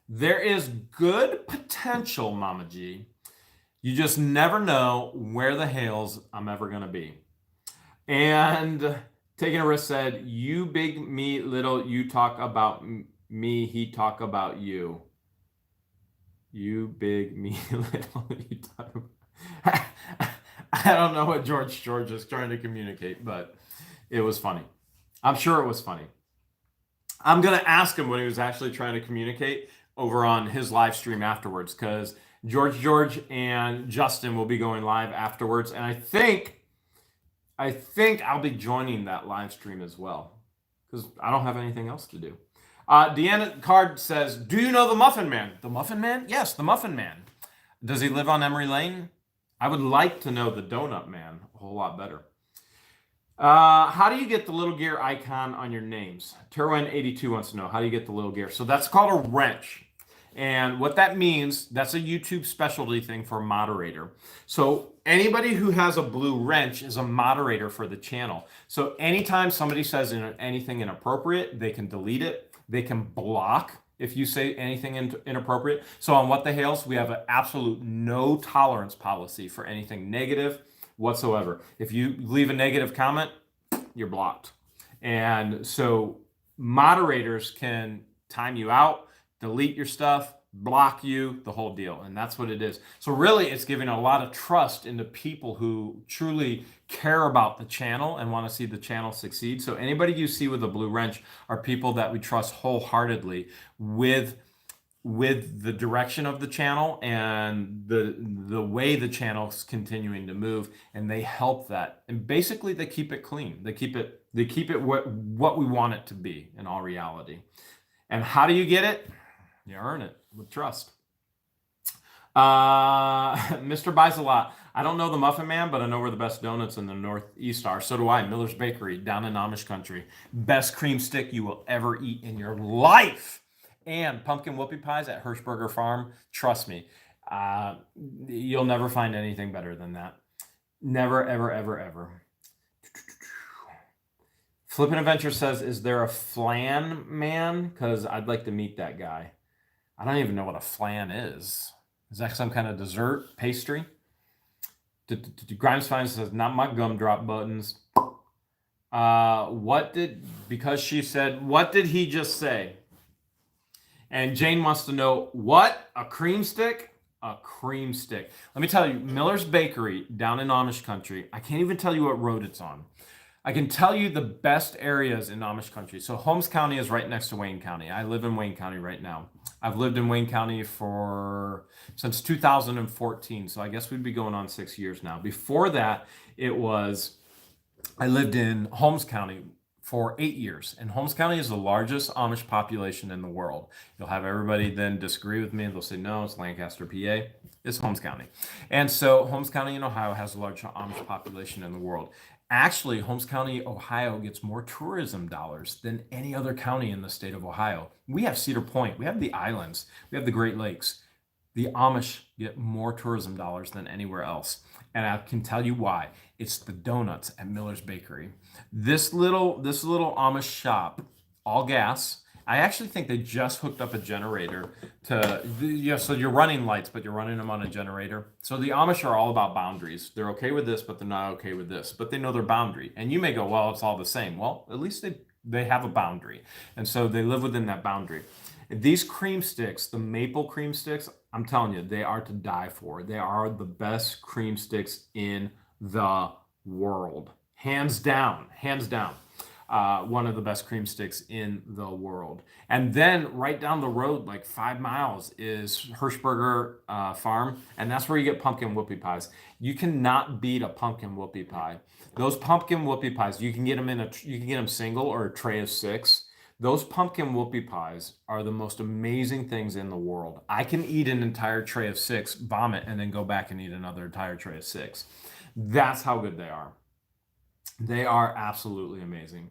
There is good potential, Mama G. You just never know where the Hales I'm ever going to be. And Taking a Risk said, you big, me little, you talk about me, he talk about you. You big, me little, you talk about... I don't know what George is trying to communicate, but it was funny. I'm sure it was funny. I'm going to ask him what he was actually trying to communicate over on his live stream afterwards, because George and Justin will be going live afterwards, and I think I'll be joining that live stream as well, because I don't have anything else to do. Deanna Card says, do you know the Muffin Man? The Muffin Man? Yes, the Muffin Man. Does he live on Emery Lane? I would like to know the Donut Man a whole lot better. How do you get the little gear icon on your names? Terwin82 wants to know, how do you get the little gear? So that's called a wrench. And what that means, that's a YouTube specialty thing for a moderator. So anybody who has a blue wrench is a moderator for the channel. So anytime somebody says anything inappropriate, they can delete it. They can block if you say anything inappropriate. So on What the Hales, we have an absolute no tolerance policy for anything negative whatsoever. If you leave a negative comment, you're blocked. And so moderators can time you out, delete your stuff, block you, the whole deal. And that's what it is. So really, it's giving a lot of trust into people who truly care about the channel and want to see the channel succeed. So anybody you see with a blue wrench are people that we trust wholeheartedly with the direction of the channel and the way the channel's continuing to move, and they help that. And basically they keep it clean. They keep it what we want it to be in all reality. And how do you get it? You earn it with trust. Mr. Buys a Lot. I don't know the Muffin Man, but I know where the best donuts in the Northeast are. So do I. Miller's Bakery down in Amish country. Best cream stick you will ever eat in your life. And pumpkin whoopie pies at Hirschberger Farm. Trust me, you'll never find anything better than that. Never, ever, ever, ever. Flippin' Adventure says, is there a flan man? Because I'd like to meet that guy. I don't even know what a flan is. Is that some kind of dessert pastry? Grimes Fine says, not my gumdrop buttons. Because she said, what did he just say? And Jane wants to know, what? A cream stick? A cream stick. Let me tell you, Miller's Bakery down in Amish country, I can't even tell you what road it's on. I can tell you the best areas in Amish country. So Holmes County is right next to Wayne County. I live in Wayne County right now. I've lived in Wayne County since 2014. So I guess we'd be going on 6 years now. Before that, I lived in Holmes County for 8 years. And Holmes County is the largest Amish population in the world. You'll have everybody then disagree with me. They'll say, no, it's Lancaster, PA. It's Holmes County. And so Holmes County in Ohio has the largest Amish population in the world. Actually, Holmes County, Ohio gets more tourism dollars than any other county in the state of Ohio. We have Cedar Point, we have the islands, we have the Great Lakes. The Amish get more tourism dollars than anywhere else. And I can tell you why. It's the donuts at Miller's Bakery. This little Amish shop, all gas. I actually think they just hooked up a generator so you're running lights, but you're running them on a generator. So the Amish are all about boundaries. They're okay with this, but they're not okay with this. But they know their boundary. And you may go, well, it's all the same. Well, at least they have a boundary. And so they live within that boundary. These cream sticks, the maple cream sticks, I'm telling you, they are to die for. They are the best cream sticks in the world. Hands down, hands down. One of the best cream sticks in the world. And then right down the road, like 5 miles, is Hirschberger Farm, and that's where you get pumpkin whoopie pies. You cannot beat a pumpkin whoopie pie. Those pumpkin whoopie pies, you can get them single or a tray of 6. Those pumpkin whoopie pies are the most amazing things in the world. I can eat an entire tray of 6, vomit, and then go back and eat another entire tray of 6. That's how good they are. They are absolutely amazing.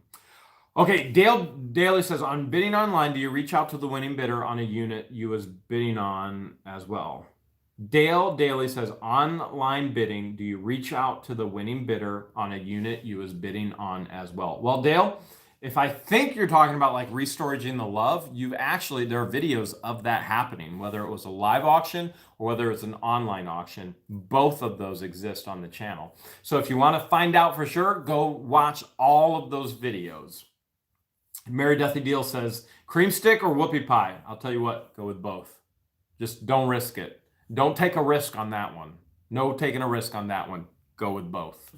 Okay, Dale Daly says, on bidding online, do you reach out to the winning bidder on a unit you was bidding on as well? Dale Daly says, online bidding, do you reach out to the winning bidder on a unit you was bidding on as well? Well, Dale, If I think you're talking about like restoraging the love, there are videos of that happening, whether it was a live auction or whether it's an online auction. Both of those exist on the channel. So if you want to find out for sure, go watch all of those videos. Mary Deathy Deal says, cream stick or whoopie pie? I'll tell you what, go with both. Just don't risk it. Don't take a risk on that one. No taking a risk on that one. Go with both.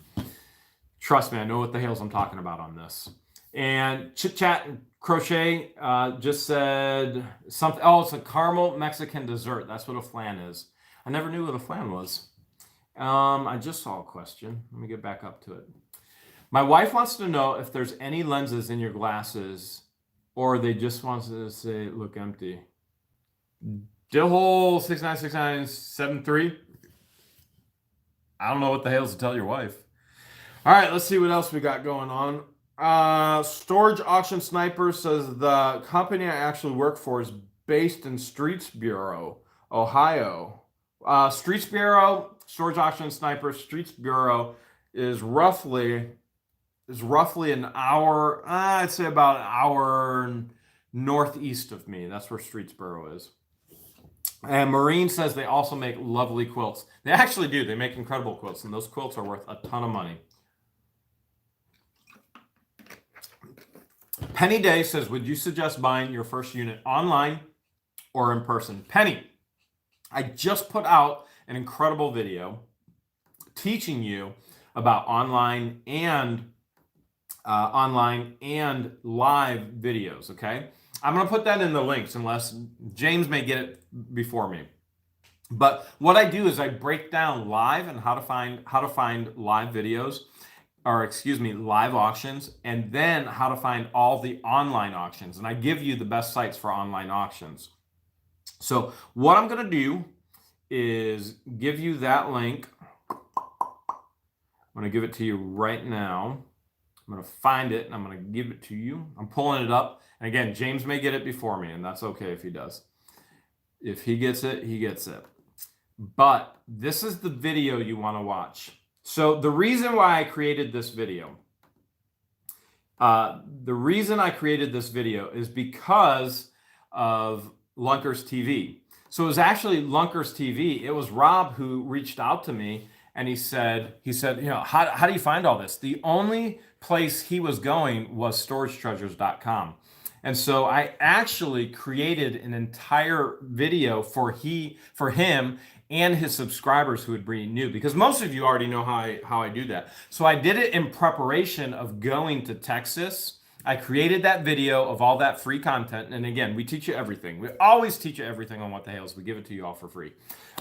Trust me, I know what the Hales I'm talking about on this. And Chit Chat and Crochet just said something. Oh, it's a caramel Mexican dessert. That's what a flan is. I never knew what a flan was. I just saw a question. Let me get back up to it. My wife wants to know if there's any lenses in your glasses, or they just want to say look empty. Dillhole 696973. I don't know what the Hales to tell your wife. All right, let's see what else we got going on. Storage Auction Sniper says the company I actually work for is based in Streetsboro, Ohio. Streetsboro, Storage Auction Sniper, Streetsboro is roughly an hour, I'd say about an hour northeast of me. That's where Streetsboro is. And Maureen says they also make lovely quilts. They actually do. They make incredible quilts, and those quilts are worth a ton of money. Penny Day says, would you suggest buying your first unit online or in person? Penny, I just put out an incredible video teaching you about online and live videos, okay? I'm going to put that in the links unless James may get it before me. But what I do is I break down live and how to find live videos, or excuse me, live auctions, and then how to find all the online auctions. And I give you the best sites for online auctions. So what I'm going to do is give you that link. I'm going to give it to you right now. I'm going to find it and I'm going to give it to you. I'm pulling it up. And again, James may get it before me, and that's okay if he does. If he gets it, he gets it. But this is the video you want to watch. So the reason why I created this video, is because of Lunkers TV. So it was actually Lunkers TV. It was Rob who reached out to me, and he said, you know, how do you find all this? The only place he was going was storagetreasures.com. And so I actually created an entire video for him and his subscribers who would be new, because most of you already know how I do that. So I did it in preparation of going to Texas. I created that video of all that free content. And again, we teach you everything. We always teach you everything on What the Hales. We give it to you all for free.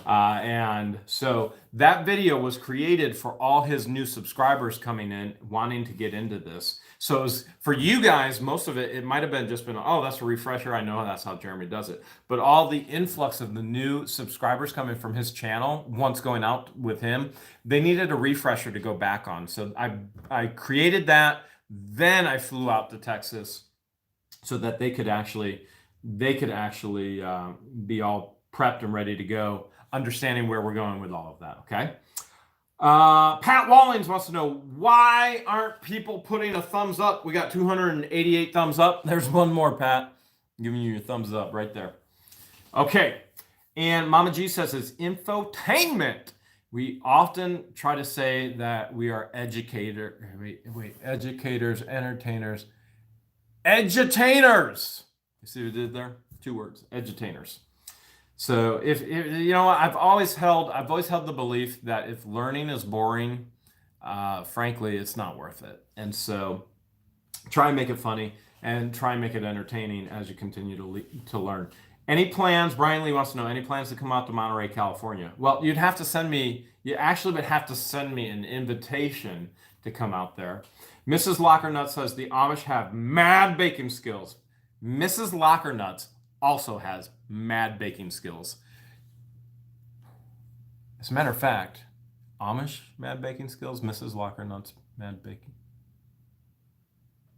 And so that video was created for all his new subscribers coming in, wanting to get into this. So it was, for you guys, most of it might have been, oh, that's a refresher. I know that's how Jeremy does it. But all the influx of the new subscribers coming from his channel, once going out with him, they needed a refresher to go back on. So I created that. Then I flew out to Texas so that they could actually be all prepped and ready to go, understanding where we're going with all of that, okay? Pat Wallings wants to know, why aren't people putting a thumbs up? We got 288 thumbs up. There's one more, Pat. I'm giving you your thumbs up right there. Okay. And Mama G says it's infotainment. We often try to say that we are educators, entertainers, edutainers. You see what I did there? 2 words, edutainers. So if you know, I've always held the belief that if learning is boring, frankly, it's not worth it. And so try and make it funny and try and make it entertaining as you continue to learn. Any plans? Brian Lee wants to know, any plans to come out to Monterey, California? Well, you actually would have to send me an invitation to come out there. Mrs. Lockernut says the Amish have mad baking skills. Mrs. Lockernut also has mad baking skills. As a matter of fact, Amish mad baking skills, Mrs. Lockernut's mad baking.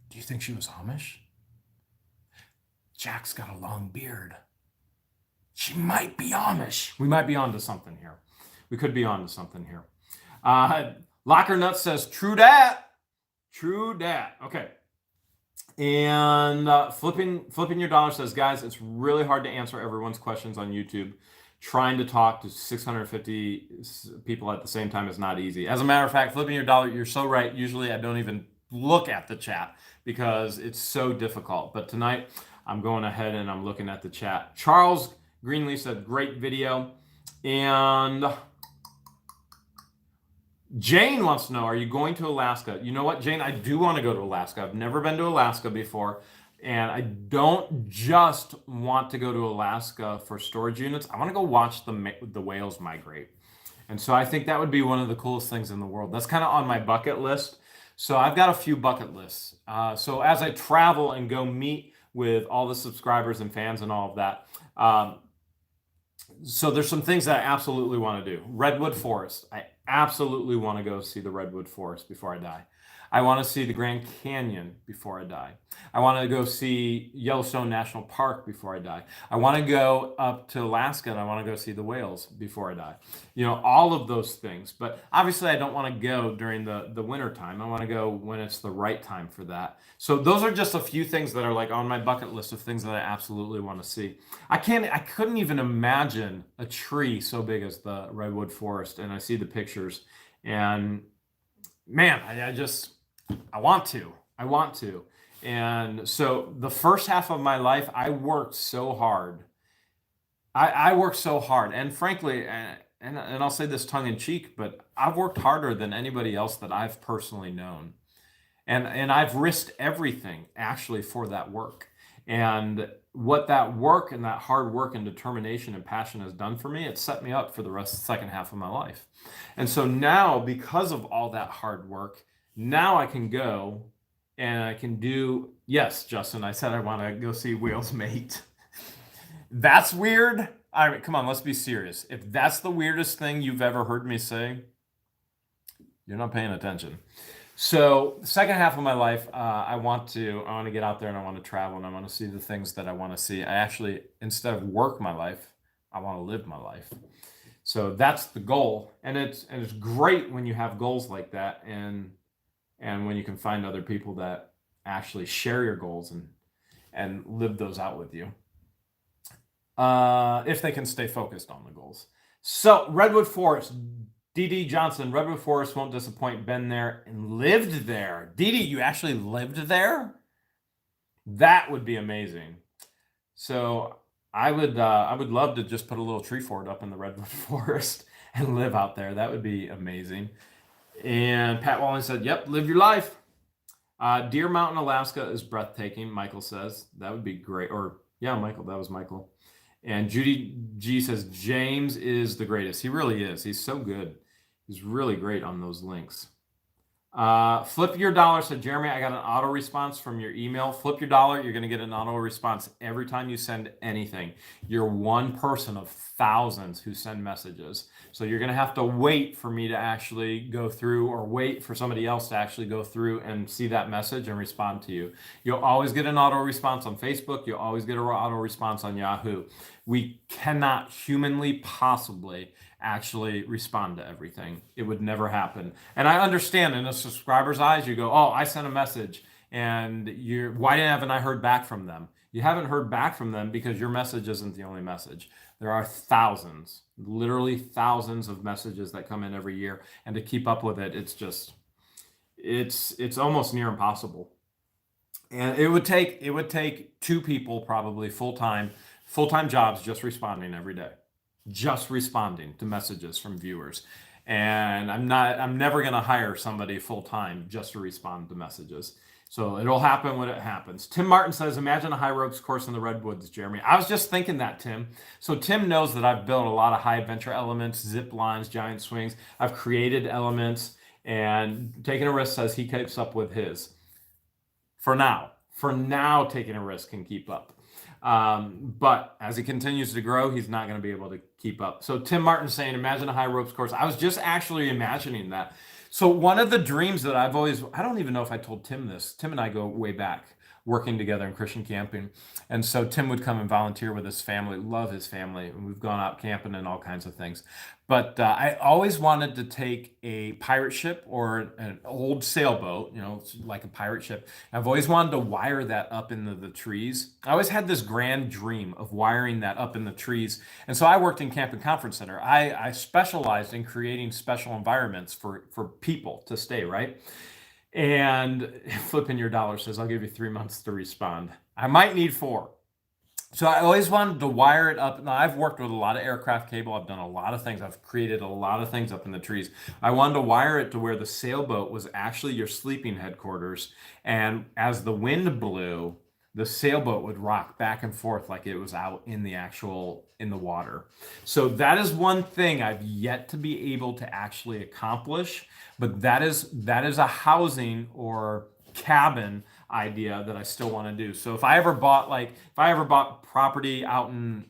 Do you think she was Amish? Jack's got a long beard. She might be Amish. We might be onto something here. We could be onto something here. Lockernut says, true dat. True dat. Okay. And flipping your dollar says, guys, it's really hard to answer everyone's questions on YouTube. Trying to talk to 650 people at the same time is not easy. As a matter of fact, flipping your dollar, you're so right. Usually I don't even look at the chat because it's so difficult. But tonight I'm going ahead and I'm looking at the chat. Charles Greenlee said, great video. And Jane wants to know, are you going to Alaska? You know what, Jane? I do want to go to Alaska. I've never been to Alaska before. And I don't just want to go to Alaska for storage units. I want to go watch the whales migrate. And so I think that would be one of the coolest things in the world. That's kind of on my bucket list. So I've got a few bucket lists. So as I travel and go meet with all the subscribers and fans and all of that, so there's some things that I absolutely want to do. Redwood Forest. I absolutely want to go see the Redwood Forest before I die. I want to see the Grand Canyon before I die. I want to go see Yellowstone National Park before I die. I want to go up to Alaska and I want to go see the whales before I die. You know, all of those things. But obviously I don't want to go during the winter time. I want to go when it's the right time for that. So those are just a few things that are like on my bucket list of things that I absolutely want to see. I couldn't even imagine a tree so big as the Redwood Forest. And I see the pictures and man, I want to. And so the first half of my life, I worked so hard. I worked so hard. And frankly, and I'll say this tongue in cheek, but I've worked harder than anybody else that I've personally known. And I've risked everything actually for that work. And what that work and that hard work and determination and passion has done for me, it set me up for the rest of the second half of my life. And so now, because of all that hard work, now I can go and I can do, yes, Justin, I said I want to go see whales mate. That's weird. I mean, come on, let's be serious. If that's the weirdest thing you've ever heard me say, you're not paying attention. So the second half of my life, I want to get out there and I want to travel and I want to see the things that I want to see. I actually, instead of work my life, I want to live my life. So that's the goal. And it's great when you have goals like that and when you can find other people that actually share your goals and live those out with you. If they can stay focused on the goals. So Redwood Forest, D.D. Johnson, Redwood Forest won't disappoint. Been there and lived there. D.D., you actually lived there? That would be amazing. So I would love to just put a little tree fort up in the Redwood Forest and live out there. That would be amazing. And Pat Walling said, yep, live your life. Deer Mountain, Alaska is breathtaking, Michael says. That would be great. Or, yeah, Michael, that was Michael. And Judy G says, James is the greatest. He really is. He's so good. He's really great on those links. Flip Your Dollar said, Jeremy, I got an auto response from your email. Flip Your Dollar, you're going to get an auto response every time you send anything. You're one person of thousands who send messages. So you're going to have to wait for me to actually go through or wait for somebody else to actually go through and see that message and respond to you. You'll always get an auto response on Facebook. You'll always get an auto response on Yahoo. We cannot humanly possibly actually respond to everything. It would never happen. And I understand in a subscriber's eyes, you go, oh, I sent a message and why haven't I heard back from them? You haven't heard back from them because your message isn't the only message. There are thousands, literally thousands of messages that come in every year. And to keep up with it, it's almost near impossible. And it would take two people probably full-time jobs just responding every day. Just responding to messages from viewers. And I'm never going to hire somebody full-time just to respond to messages. So it'll happen when it happens. Tim Martin says, imagine a high ropes course in the Redwoods, Jeremy. I was just thinking that, Tim. So Tim knows that I've built a lot of high adventure elements, zip lines, giant swings. I've created elements, and Taking a Risk says he keeps up with his. For now, Taking a Risk can keep up. But as he continues to grow, he's not going to be able to keep up. So Tim Martin saying, imagine a high ropes course. I was just actually imagining that. So one of the dreams that I don't even know if I told Tim this. Tim and I go way back. working together in Christian camping. And so Tim would come and volunteer with his family, love his family. And we've gone out camping and all kinds of things. But I always wanted to take a pirate ship or an old sailboat, like a pirate ship. I've always wanted to wire that up into the trees. I always had this grand dream of wiring that up in the trees. And so I worked in Camp and Conference Center. I specialized in creating special environments for people to stay, right? And Flipping Your Dollar says, I'll give you 3 months to respond. I might need 4. So I always wanted to wire it up. Now, I've worked with a lot of aircraft cable. I've done a lot of things. I've created a lot of things up in the trees. I wanted to wire it to where the sailboat was actually your sleeping headquarters. And as the wind blew, the sailboat would rock back and forth like it was out in the water. So that is one thing I've yet to be able to actually accomplish. But that is a housing or cabin idea that I still want to do. So if I ever bought property out in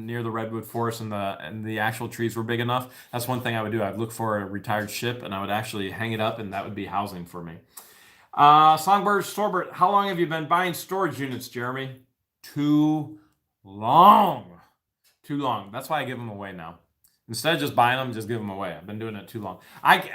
near the redwood forest and the actual trees were big enough, that's one thing I would do. I'd look for a retired ship and I would actually hang it up, and that would be housing for me. Songbird Storbert, how long have you been buying storage units, Jeremy? Too long. That's why I give them away now. Instead of just buying them, just give them away. I've been doing it too long. I've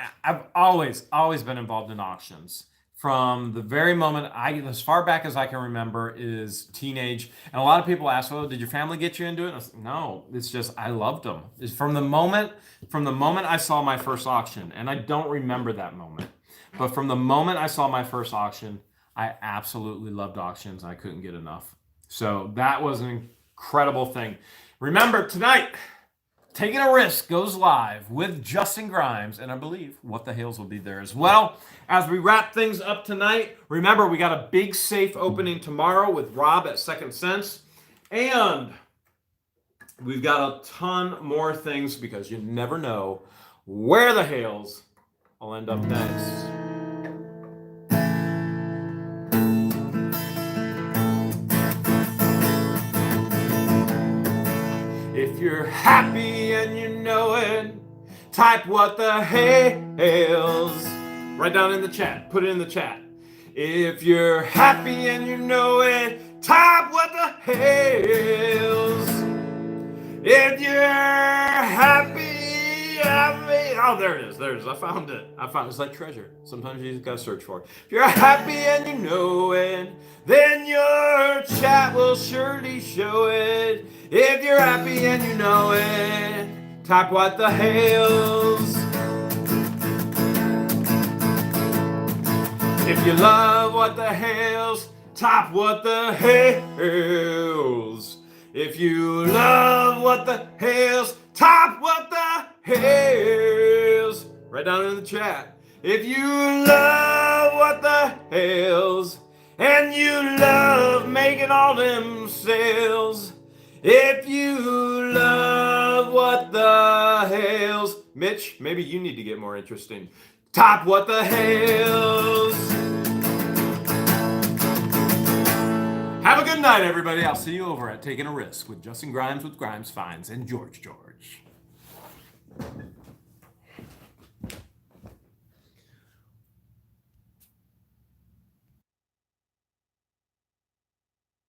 always been involved in auctions. From the very moment as far back as I can remember, is teenage. And a lot of people ask, well, did your family get you into it? I was like, no, it's just, I loved them. It's from the moment I saw my first auction, and I don't remember that moment, but from the moment I saw my first auction, I absolutely loved auctions. I couldn't get enough. So that was an incredible thing. Remember, tonight, Taking a Risk goes live with Justin Grimes, and I believe What the Hales will be there as well. As we wrap things up tonight, remember, we got a big safe opening tomorrow with Rob at Second Sense, and we've got a ton more things because you never know where the Hales will end up next. If you're happy and you know it, type What the Hales. Write down in the chat. Put it in the chat. If you're happy and you know it, type What the Hales. If you're happy, oh, there it is. I found it. It's like treasure. Sometimes you just gotta search for it. If you're happy and you know it, then your chat will surely show it. If you're happy and you know it, type What the Hales. If you love What the Hales, type What the Hales. If you love What the Hales, type What the Hales. Write down in the chat. If you love What the Hales, and you love making all them sales, if you love What the Hales, Mitch, maybe you need to get more interesting. Type What the Hales. Have a good night, everybody. I'll see you over at Taking a Risk with Justin Grimes with Grimes Finds and George.